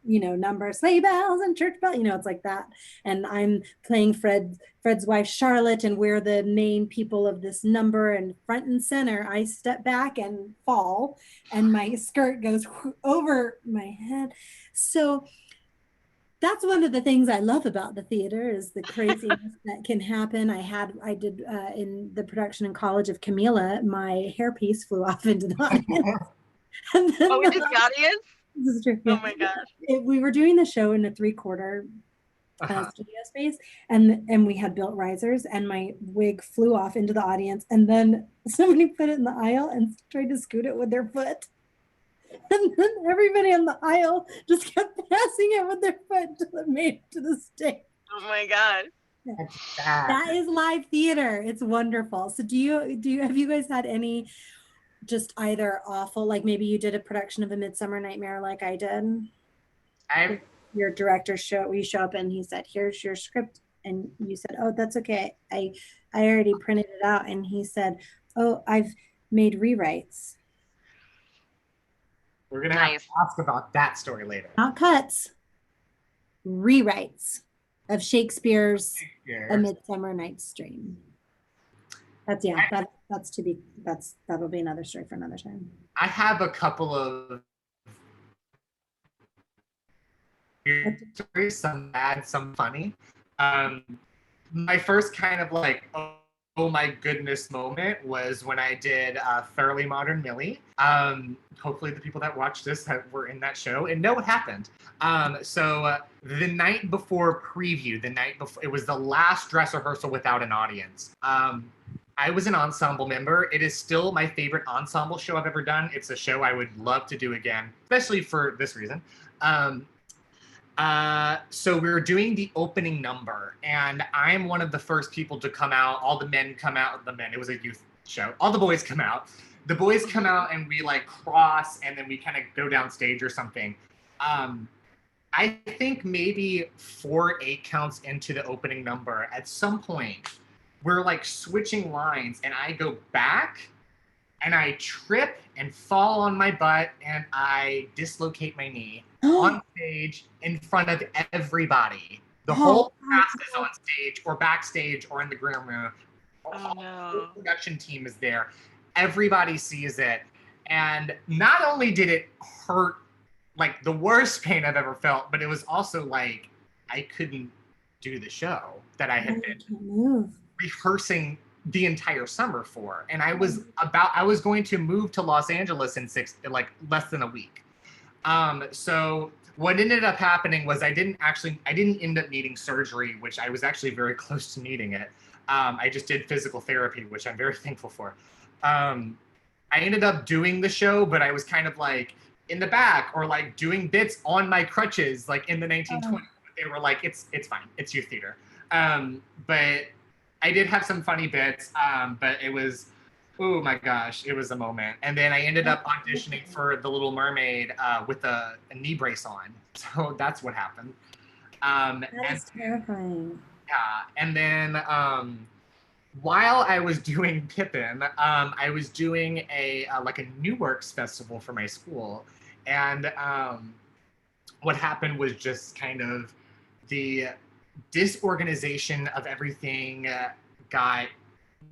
you know, number, sleigh bells and church bells, you know, it's like that. And I'm playing Fred's wife, Charlotte, and we're the main people of this number, and front and center, I step back and fall, and my skirt goes over my head. So that's one of the things I love about the theater is the craziness that can happen. I did in the production in college of Camila, my hairpiece flew off into the audience. And then Oh, into the audience? This is true. Oh my gosh. We were doing the show in a 3/4 studio space, and we had built risers, and my wig flew off into the audience, and then somebody put it in the aisle and tried to scoot it with their foot. And then everybody on the aisle just kept passing it with their foot until it made it to the stage. Oh my God. That is live theater. It's wonderful. So have you guys had any just either awful, like maybe you did a production of A Midsummer Nightmare like I did? Your director we show up and he said, here's your script, and you said, oh, that's okay, I already printed it out, and he said, oh, I've made rewrites. We're gonna have to ask about that story later. Not cuts, rewrites of Shakespeare's A Midsummer Night's Dream. That'll be another story for another time. I have a couple of stories, some bad, some funny. My first kind of like, oh my goodness moment was when I did Thoroughly Modern Millie. Hopefully the people that watched this were in that show and know what happened. So the night before preview, it was the last dress rehearsal without an audience. I was an ensemble member. It is still my favorite ensemble show I've ever done. It's a show I would love to do again, especially for this reason. So we were doing the opening number, and I'm one of the first people to come out. All the men come out. It was a youth show. All the boys come out. The boys come out, and we like cross, and then we kind of go down stage or something. I think maybe 4/8 counts into the opening number, at some point, we're like switching lines, and I go back, and I trip and fall on my butt, and I dislocate my knee on stage in front of everybody. The whole cast is on stage or backstage or in the green room. Oh no. The production team is there. Everybody sees it. And not only did it hurt, like the worst pain I've ever felt, but it was also like I couldn't do the show that I had been rehearsing the entire summer for. And I was going to move to Los Angeles in less than a week. So what ended up happening was I didn't end up needing surgery, which I was actually very close to needing it. I just did physical therapy, which I'm very thankful for. I ended up doing the show, but I was kind of like in the back or like doing bits on my crutches, like in the 1920s. They were like, it's fine. It's youth theater. But I did have some funny bits, but it was, oh my gosh, it was a moment. And then I ended up auditioning for The Little Mermaid with a knee brace on. So that's what happened. That is terrifying. Yeah, and then while I was doing Pippin, I was doing a New Works festival for my school. And what happened was just kind of the disorganization of everything got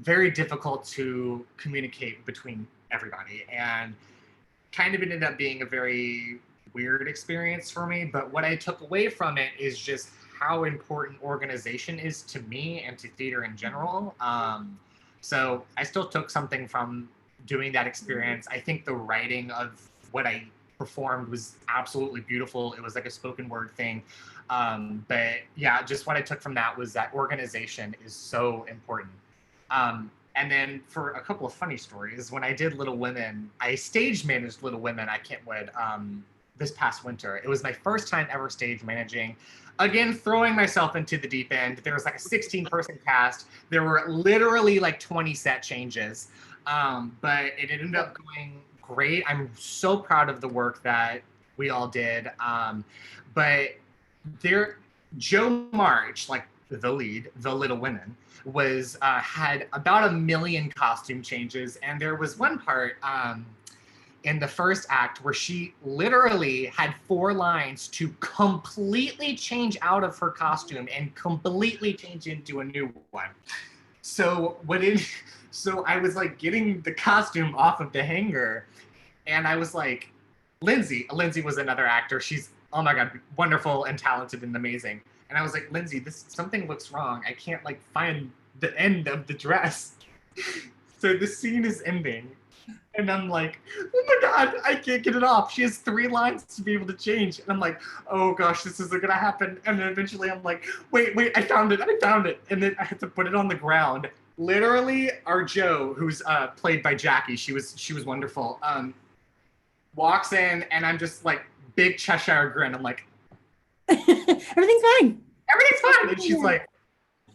very difficult to communicate between everybody, and kind of ended up being a very weird experience for me. But what I took away from it is just how important organization is to me and to theater in general. So I still took something from doing that experience. I think the writing of what I performed was absolutely beautiful. It was like a spoken word thing. But yeah, just what I took from that was that organization is so important. And then for a couple of funny stories, when I did Little Women, I stage managed Little Women at Kentwood this past winter. It was my first time ever stage managing. Again, throwing myself into the deep end. There was like a 16-person cast. There were literally like 20 set changes, but it ended up going great. I'm so proud of the work that we all did. But there, Joe March, like the lead, the Little Women, was had about 1 million costume changes, and there was one part in the first act where she literally had 4 lines to completely change out of her costume and completely change into a new one. So so I was like getting the costume off of the hanger, and I was like, Lindsay was another actor. She's, oh my God, wonderful and talented and amazing. And I was like, Lindsay, something looks wrong. I can't like find the end of the dress. So the scene is ending. And I'm like, oh my God, I can't get it off. She has 3 lines to be able to change. And I'm like, oh gosh, this isn't gonna happen. And then eventually I'm like, wait, I found it. And then I had to put it on the ground. Literally, our Jo, who's played by Jackie, she was wonderful, walks in, and I'm just like, big Cheshire grin. I'm like, Everything's fine. And she's like,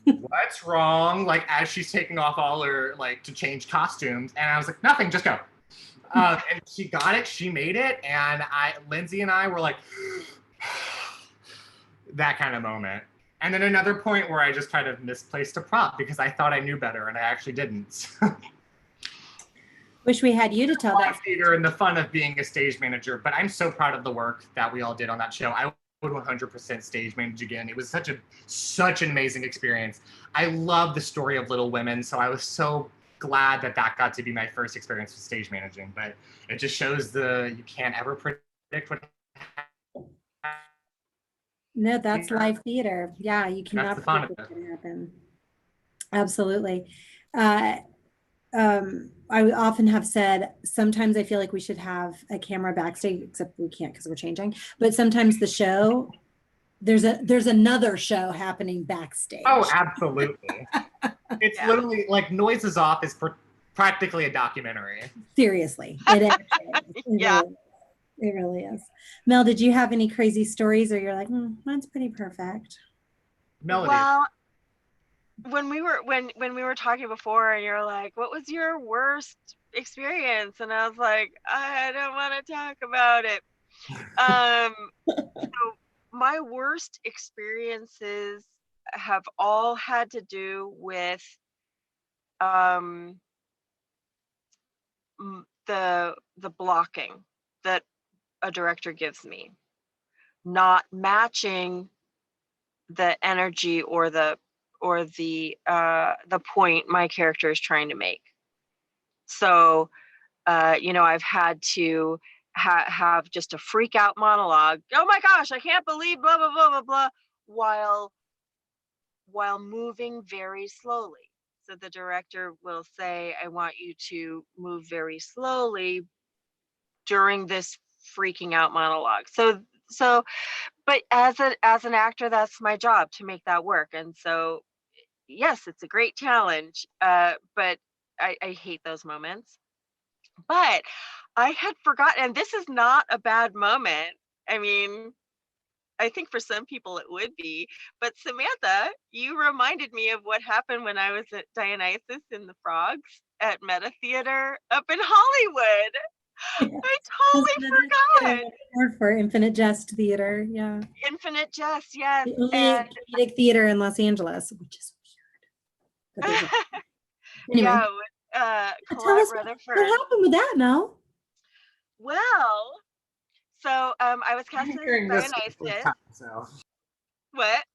what's wrong? Like, as she's taking off all her, like, to change costumes. And I was like, nothing, just go. And she got it, she made it. And Lindsay and I were like, that kind of moment. And then another point where I just kind of misplaced a prop because I thought I knew better and I actually didn't. Wish we had you to tell that. Theater and the fun of being a stage manager, but I'm so proud of the work that we all did on that show. I would 100% stage manage again. It was such an amazing experience. I love the story of Little Women, so I was so glad that got to be my first experience with stage managing. But it just shows you can't ever predict what. No, that's live theater. Yeah, you cannot predict what's going to happen. Absolutely. I often have said, sometimes I feel like we should have a camera backstage, except we can't because we're changing. But sometimes the show, there's another show happening backstage. Oh, absolutely. It's literally like Noises Off is practically a documentary. Seriously, it is. It really is. Mel, did you have any crazy stories, or you're like, mine's pretty perfect? Melodie. Well, when we were talking before, and you're like, what was your worst experience? And I was like, I don't want to talk about it. So my worst experiences have all had to do with the blocking that a director gives me, not matching the energy or the point my character is trying to make. So I've had to have just a freak out monologue, oh my gosh, I can't believe blah blah blah blah blah, while moving very slowly. So the director will say, I want you to move very slowly during this freaking out monologue. So but as an actor, that's my job, to make that work. And so yes, it's a great challenge, but I hate those moments. But I had forgotten, and this is not a bad moment. I mean, I think for some people it would be, but Samantha, you reminded me of what happened when I was at Dionysus in the Frogs at Meta Theater up in Hollywood. Yes. I totally forgot. Or for Infinite Jest Theater, yeah. Infinite Jest, yes. The only comedic theater in Los Angeles, which is weird. Anyway. Yeah, Colette Rutherford. What happened with that, Mel? Well, so I was cast as Dionysus. What?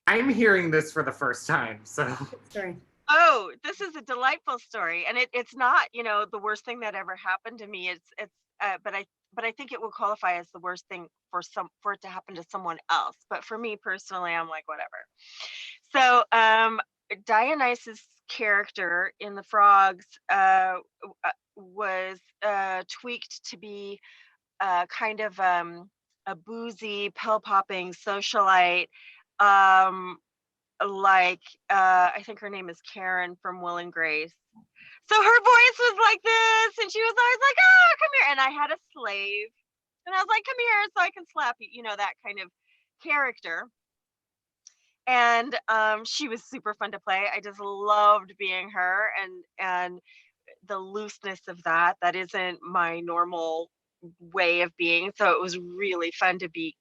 I'm hearing this for the first time, so. Sorry. Oh, this is a delightful story, and it's not, the worst thing that ever happened to me. But I think it will qualify as the worst thing for it to happen to someone else. But for me personally, I'm like, whatever. So, Dionysus' character in the Frogs was tweaked to be kind of a boozy, pill popping socialite. Um, I think her name is Karen from Will and Grace. So her voice was like this, and she was always like, "Oh, come here!" And I had a slave, and I was like, "Come here, so I can slap you," that kind of character. And she was super fun to play. I just loved being her, and the looseness of that. That isn't my normal way of being, so it was really fun to be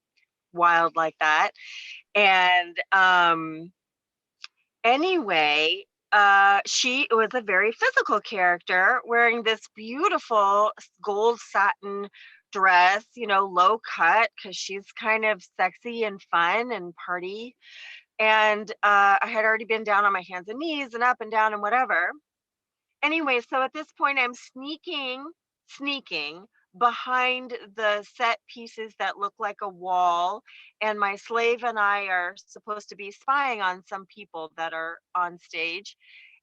wild like that. And anyway, she was a very physical character wearing this beautiful gold satin dress, low cut, because she's kind of sexy and fun and party. And I had already been down on my hands and knees and up and down and whatever. Anyway, so at this point, I'm sneaking behind the set pieces that look like a wall, and my slave and I are supposed to be spying on some people that are on stage.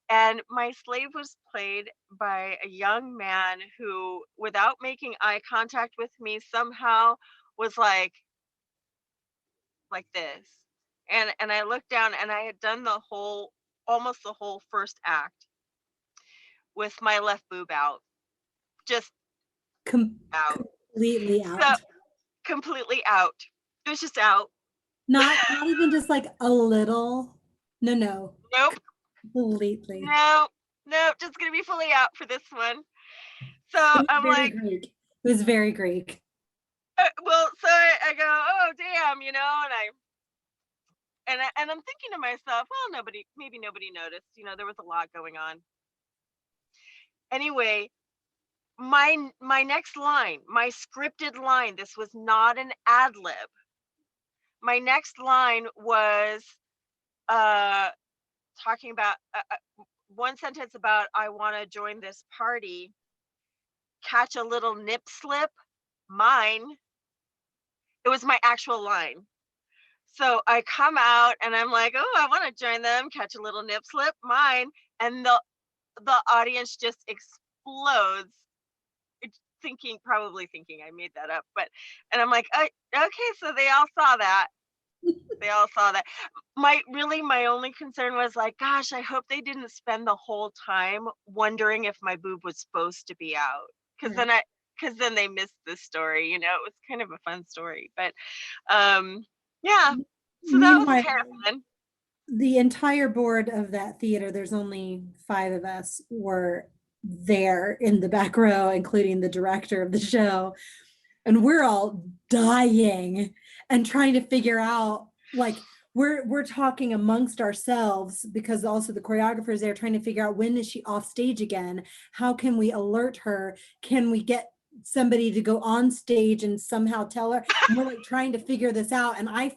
And my slave was played by a young man who, without making eye contact with me, somehow was like this. And I looked down, and I had done almost the whole first act with my left boob out, just out. Completely out. So, completely out. It was just out. Not even just like a little. No. Nope. Completely. Nope. Just gonna be fully out for this one. So I'm like, Greek. It was very Greek. Well, so I go, oh damn, and I'm thinking to myself, well, maybe nobody noticed. There was a lot going on. Anyway, my next line, my scripted line, this was not an ad lib. My next line was talking about one sentence about, I want to join this party, catch a little nip slip, mine. It was my actual line. So I come out and I'm like, oh, I want to join them, catch a little nip slip, mine. And the audience just explodes, probably thinking I made that up. And I'm like, okay, so they all saw that. They all saw that. My only concern was like, gosh, I hope they didn't spend the whole time wondering if my boob was supposed to be out. Because then they missed the story. It was kind of a fun story. But yeah, so that was kind of fun. The entire board of that theater, there's only 5 of us, were there in the back row, including the director of the show. And we're all dying and trying to figure out, like, we're talking amongst ourselves, because also the choreographer is there trying to figure out, when is she off stage again? How can we alert her? Can we get somebody to go on stage and somehow tell her? And we're like trying to figure this out. And I'm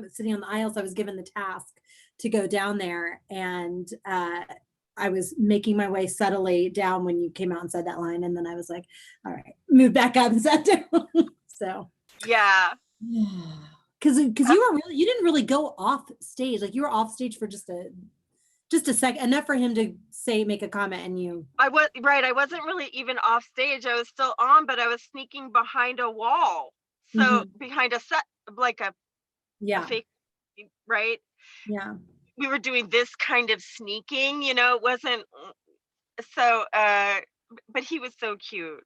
sitting on the aisle, so I was given the task to go down there, and I was making my way subtly down when you came out and said that line, and then I was like, all right, move back up and sat down. So yeah, because you didn't really go off stage, like you were off stage for just a second, enough for him to make a comment, and I wasn't really even off stage. I was still on, but I was sneaking behind a wall, so behind a set, like a fake, right? Yeah. We were doing this kind of sneaking, it wasn't so but he was so cute,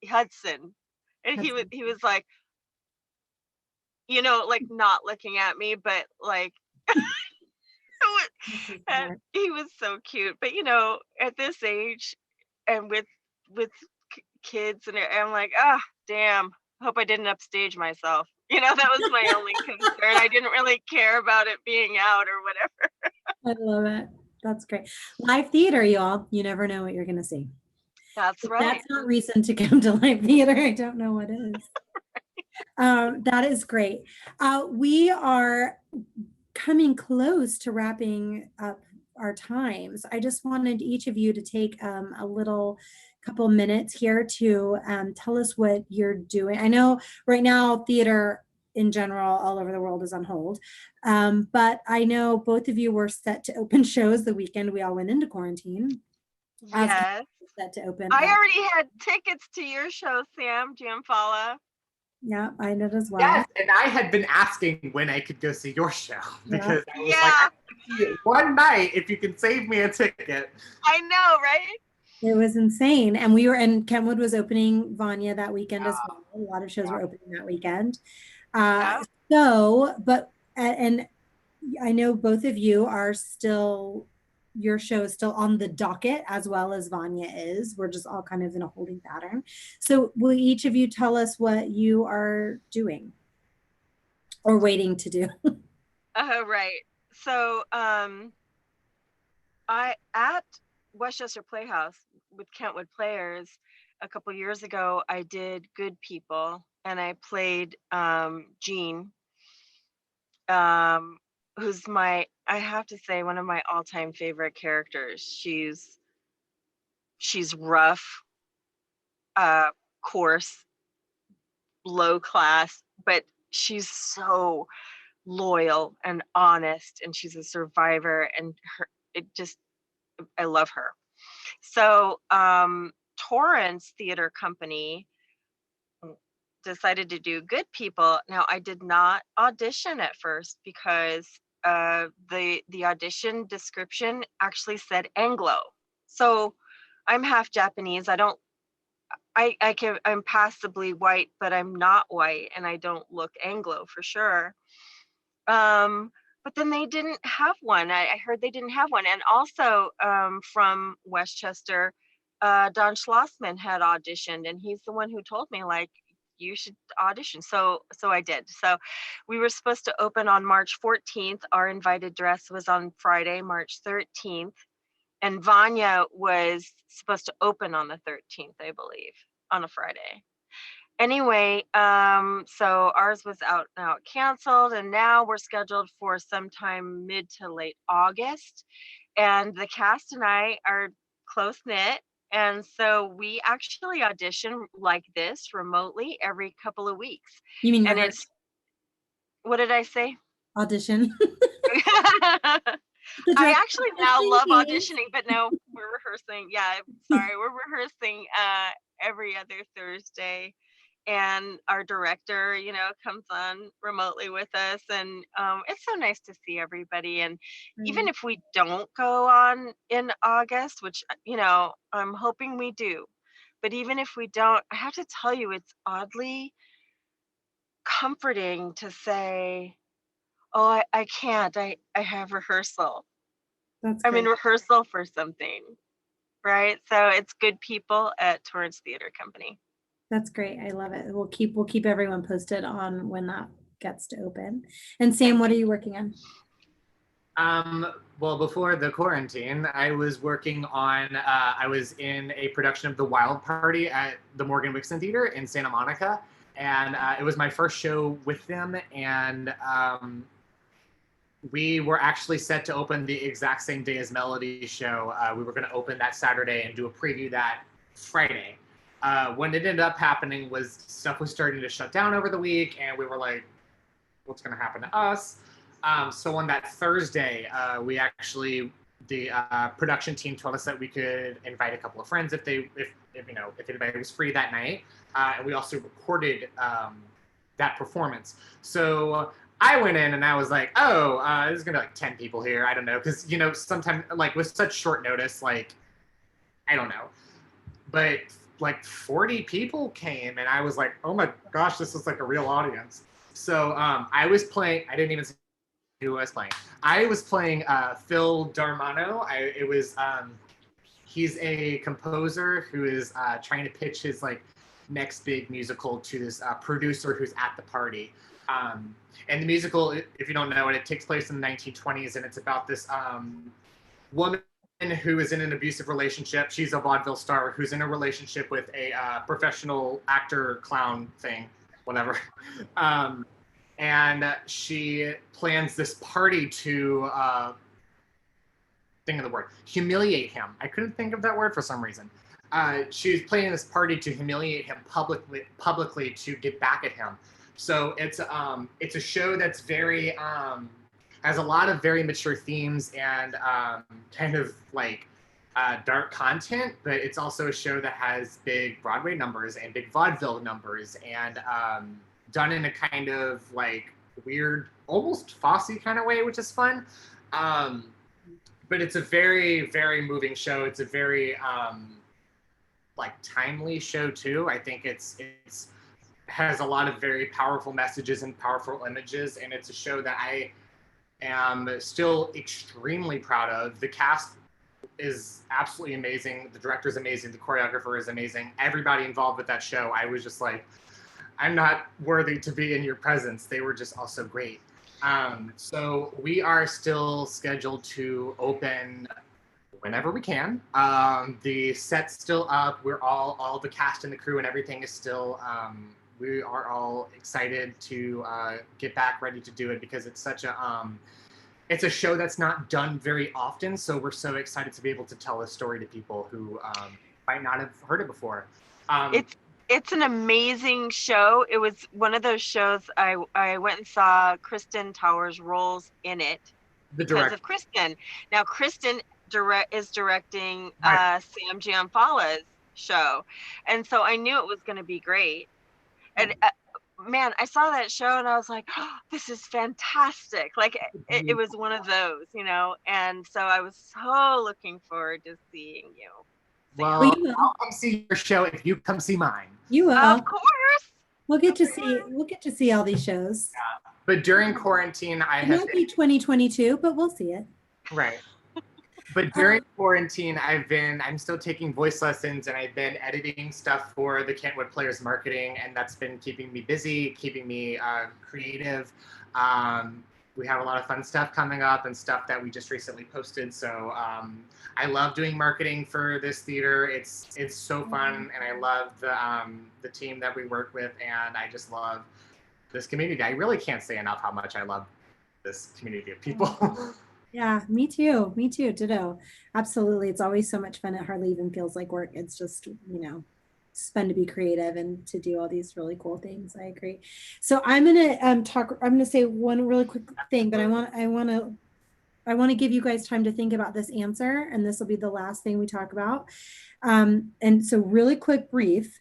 Hudson. And he was like, like not looking at me, but like and he was so cute. But at this age and with kids, and I'm like, damn, hope I didn't upstage myself. That was my only concern. I didn't really care about it being out or whatever. I love it. That's great. Live theater, y'all. You never know what you're going to see. That's right. That's not reason to come to live theater. I don't know what is. That is great. We are coming close to wrapping up our times. I just wanted each of you to take a little couple minutes here to tell us what you're doing. I know right now theater in general all over the world is on hold, but I know both of you were set to open shows the weekend we all went into quarantine. Yes. Set to open. I already had tickets to your show, Sam Gianfala. Yeah, I did as well. Yes, and I had been asking when I could go see your show because I was like, Yeah. I can see it one night if you can save me a ticket. I know, right? It was insane. And we were, and Kentwood was opening Vanya that weekend as well. A lot of shows were opening that weekend. So, but, and I know both of you are still, your show is still on the docket as well as Vanya is. We're just all kind of in a holding pattern. So will each of you tell us what you are doing or waiting to do? Right. So I at Westchester Playhouse with Kentwood Players a couple years ago, I did Good People, and I played Jean, who's I have to say, one of my all-time favorite characters. She's rough, coarse, low class, but she's so loyal and honest, and she's a survivor, and I love her. So Torrance Theater Company decided to do Good People. Now, I did not audition at first because the audition description actually said Anglo. So I'm half Japanese. I'm passably white, but I'm not white, and I don't look Anglo for sure. But then they didn't have one. I heard they didn't have one. And also from Westchester, Don Schlossman had auditioned, and he's the one who told me, like, you should audition. So I did. So we were supposed to open on March 14th. Our invited dress was on Friday, March 13th. And Vanya was supposed to open on the 13th, I believe, on a Friday. Anyway, so ours was out canceled, and now we're scheduled for sometime mid to late August. And the cast and I are close knit. And so we actually audition like this remotely every couple of weeks. You mean, and it's, what did I say? Audition. I actually now love auditioning, but no, we're rehearsing. Yeah, sorry, we're rehearsing every other Thursday. And our director, comes on remotely with us, and it's so nice to see everybody. And even if we don't go on in August, which I'm hoping we do, but even if we don't, I have to tell you, it's oddly comforting to say, oh, I can't, I have rehearsal. I'm in rehearsal for something, right? So it's Good People at Torrance Theater Company. That's great. I love it. We'll keep everyone posted on when that gets to open. And Sam, what are you working on? Well, before the quarantine, I was working on, I was in a production of The Wild Party at the Morgan Wixon Theater in Santa Monica. And it was my first show with them. And we were actually set to open the exact same day as Melodie's show. We were going to open that Saturday and do a preview that Friday. When it ended up happening was stuff was starting to shut down over the week, and we were like, what's going to happen to us? So on that Thursday, the production team told us that we could invite a couple of friends if anybody was free that night. And we also recorded that performance. So I went in and I was like, there's going to be like 10 people here. I don't know. Because, sometimes like with such short notice, like, I don't know. But like 40 people came, and I was like, oh my gosh, this is like a real audience. So I was playing, I didn't even say who I was playing. I was playing Phil Darmano. He's a composer who is trying to pitch his like next big musical to this producer who's at the party. And the musical, if you don't know it, it takes place in the 1920s, and it's about this woman who is in an abusive relationship. She's a vaudeville star who's in a relationship with a professional actor clown thing, whatever. and she plans this party to think of the word, humiliate him. I couldn't think of that word for some reason. She's planning this party to humiliate him publicly to get back at him. So it's a show that's very has a lot of very mature themes and kind of like dark content, but it's also a show that has big Broadway numbers and big vaudeville numbers, and done in a kind of like weird, almost Fosse kind of way, which is fun. But it's a very, very moving show. It's a very like timely show too. I think it's has a lot of very powerful messages and powerful images, and it's a show that I am still extremely proud of. The cast is absolutely amazing. The director is amazing. The choreographer is amazing. Everybody involved with that show, I was just like, I'm not worthy to be in your presence. They were just all so great. So we are still scheduled to open whenever we can. The set's still up. We're all the cast and the crew and everything is still, we are all excited to get back ready to do it, because it's such a, it's a show that's not done very often. So we're so excited to be able to tell this story to people who might not have heard it before. It's an amazing show. It was one of those shows I went and saw Kristen Towers' roles in it because of Kristen. Now Kristen is directing Sam Gianfala's show, and so I knew it was going to be great. And man, I saw that show and I was like, oh, this is fantastic. Like it was one of those, you know, and so I was so looking forward to seeing you. Well, I'll come see your show if you come see mine. You will. Of course. We'll get to see all these shows. Yeah. But during quarantine, It might be 2022, but we'll see it. Right. But during quarantine, I'm still taking voice lessons, and I've been editing stuff for the Kentwood Players marketing, and that's been keeping me busy, keeping me creative. We have a lot of fun stuff coming up and stuff that we just recently posted. So I love doing marketing for this theater. It's so fun, and I love the team that we work with, and I just love this community. I really can't say enough how much I love this community of people. Yeah, me too. Me too. Ditto. Absolutely. It's always so much fun. It hardly even feels like work. It's just, you know, it's fun to be creative and to do all these really cool things. I agree. So I'm gonna I'm gonna say one really quick thing, but I want to give you guys time to think about this answer, and this will be the last thing we talk about. And so really quick brief,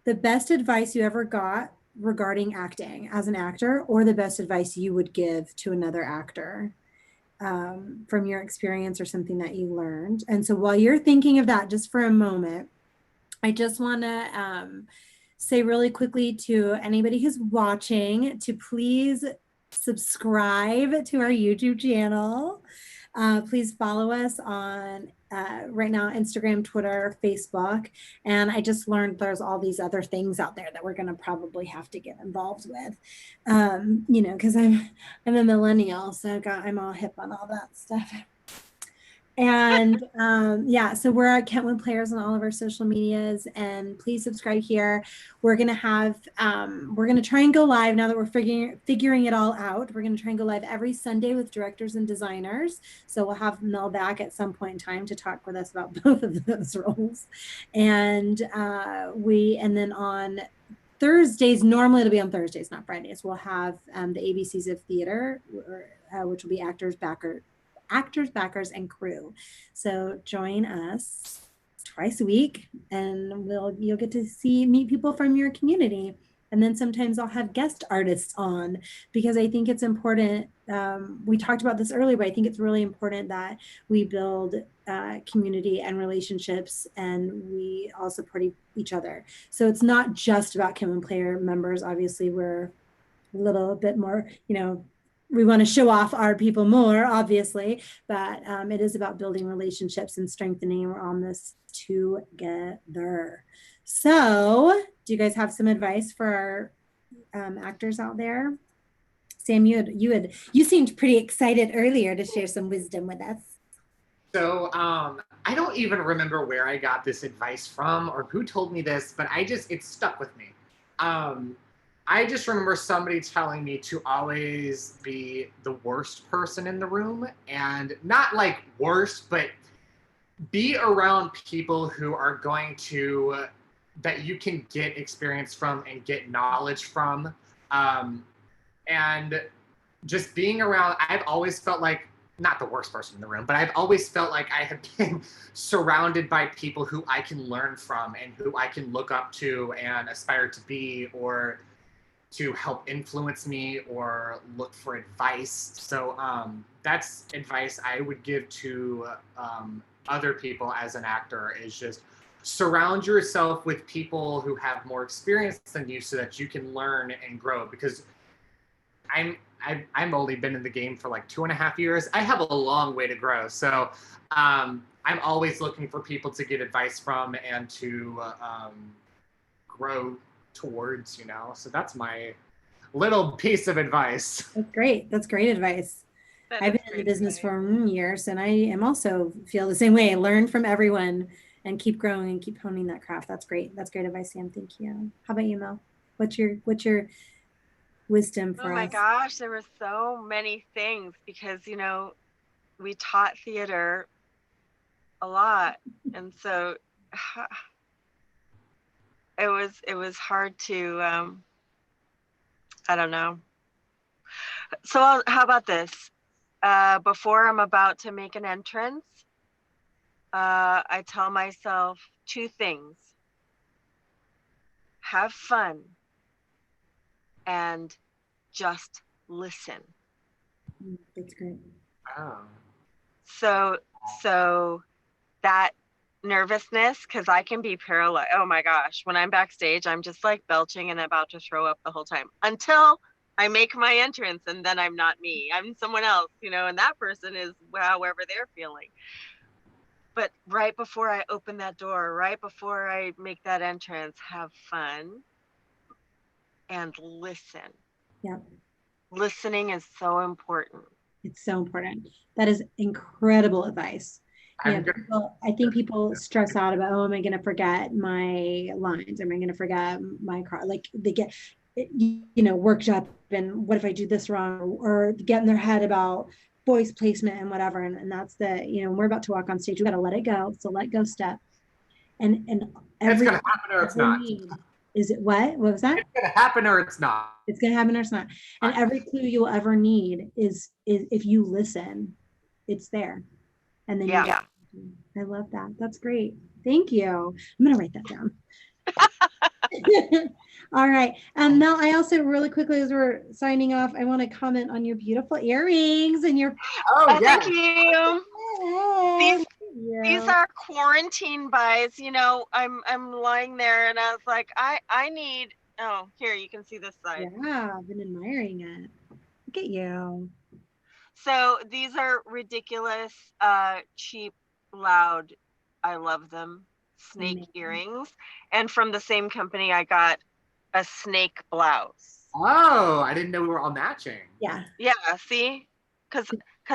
the best advice you ever got regarding acting as an actor, or the best advice you would give to another actor from your experience or something that you learned. And so while you're thinking of that, just for a moment, I just want to say really quickly to anybody who's watching to please subscribe to our YouTube channel. Please follow us on right now, Instagram, Twitter, Facebook. And I just learned there's all these other things out there that we're going to probably have to get involved with, you know, because I'm a millennial, so I'm all hip on all that stuff. And yeah, so we're at Kentwood Players on all of our social medias, and please subscribe here. We're gonna have we're gonna try and go live now that we're figuring it all out. We're gonna try and go live every Sunday with directors and designers. So we'll have Mel back at some point in time to talk with us about both of those roles. And then on Thursdays, normally it'll be on Thursdays, not Fridays, we'll have the ABCs of Theater, which will be actors, backers, and crew. So join us twice a week, and you'll get to meet people from your community. And then sometimes I'll have guest artists on, because I think it's important. We talked about this earlier, but I think it's really important that we build community and relationships, and we all support each other. So it's not just about Kentwood Player members. Obviously, we're a little bit more, you know, we want to show off our people more, obviously, but it is about building relationships and strengthening. We're on this together. So do you guys have some advice for our actors out there? Sam, you seemed pretty excited earlier to share some wisdom with us. So I don't even remember where I got this advice from or who told me this, but it stuck with me. I just remember somebody telling me to always be the worst person in the room, and not like worst, but be around people who are going to, that you can get experience from and get knowledge from. And just being around, I've always felt like, not the worst person in the room, but I've always felt like I have been surrounded by people who I can learn from and who I can look up to and aspire to be, or to help influence me or look for advice. So that's advice I would give to other people as an actor, is just surround yourself with people who have more experience than you so that you can learn and grow. Because I'm only been in the game for like 2.5 years. I have a long way to grow. So I'm always looking for people to get advice from and to grow towards, you know. So that's my little piece of advice. That's great. That's great advice. I've been in the business for years, and I am also feel the same way. Learn from everyone and keep growing and keep honing that craft. That's great. That's great advice, Sam. Thank you. How about you, Mel? What's your wisdom for us? Oh my gosh, there were so many things, because, you know, we taught theater a lot. And so it was hard to, I don't know. So how about this? Before I'm about to make an entrance, I tell myself 2 things: have fun and just listen. That's great. Oh. So that nervousness, because I can be paralyzed. Oh my gosh, when I'm backstage, I'm just like belching and about to throw up the whole time until I make my entrance, and then I'm not me. I'm someone else, you know, and that person is however they're feeling. But right before I open that door, right before I make that entrance, have fun and listen. Yeah. Listening is so important. It's so important. That is incredible advice. Yeah, I think people stress out about, oh, am I going to forget my lines? Am I going to forget my car? Like they get, you know, worked up, and what if I do this wrong, or get in their head about voice placement and whatever. And that's the, you know, we're about to walk on stage. We got to let it go. So let go step. And every, it's going to happen or it's not. Is it what? What was that? It's going to happen or it's not. It's going to happen or it's not. And every clue you'll ever need is if you listen, it's there. And then yeah. I love that. That's great. Thank you. I'm going to write that down. All right. And Mel, I also really quickly, as we're signing off, I want to comment on your beautiful earrings and your. Oh, yeah. Thank you. These are quarantine buys. You know, I'm lying there and I was like, I need. Oh, here you can see this side. Yeah, I've been admiring it. Look at you. So these are ridiculous, cheap, loud. I love them. Snake earrings. And from the same company, I got a snake blouse. Oh, I didn't know we were all matching. Yeah. Yeah, see? Because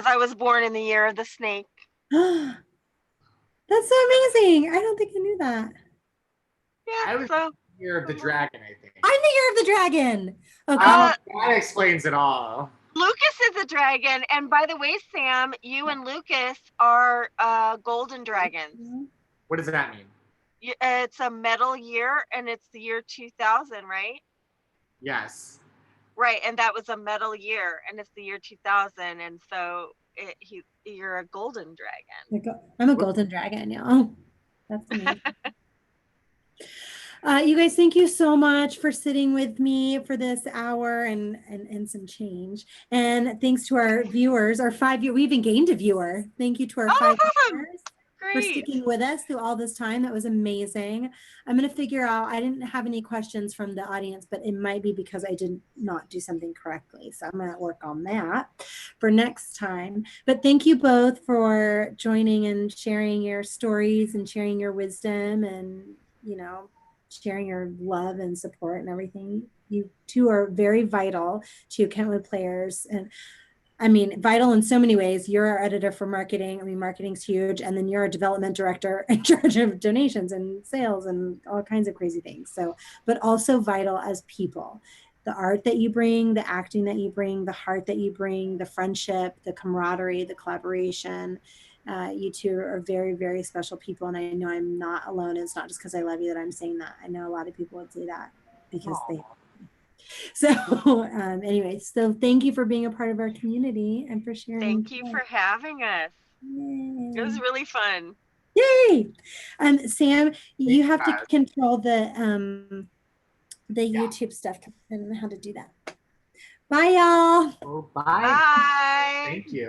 I was born in the year of the snake. That's so amazing. I don't think I knew that. Yeah, I was the year of the dragon, I think. I'm the year of the dragon. Okay. That explains it all. Lucas is a dragon. And by the way, Sam, you and Lucas are golden dragons. What does that mean? It's a metal year, and it's the year 2000, right? Yes. Right, and that was a metal year, and it's the year 2000, and so you're a golden dragon. I'm a golden dragon, y'all. That's amazing. You guys, thank you so much for sitting with me for this hour and some change. And thanks to our viewers, our 5 viewers. We even gained a viewer. Thank you to our 5 viewers. Great. For sticking with us through all this time. That was amazing. I'm going to figure out, I didn't have any questions from the audience, but it might be because I did not do something correctly. So I'm going to work on that for next time. But thank you both for joining and sharing your stories and sharing your wisdom and, you know, sharing your love and support and everything. You two are very vital to Kentwood Players, and I mean, vital in so many ways. You're our editor for marketing. I mean, marketing's huge. And then you're a development director in charge of donations and sales and all kinds of crazy things. So, but also vital as people. the art that you bring, the acting that you bring, the heart that you bring, the friendship, the camaraderie, the collaboration. You two are very, very special people. And I know I'm not alone. It's not just because I love you that I'm saying that. I know a lot of people would say that because they. So anyway, so thank you for being a part of our community and for sharing. Thank you for having us. Yay. It was really fun. Yay! Sam, you have to guys. control the YouTube stuff. I don't know how to do that. Bye, y'all. Oh, Bye. Thank you.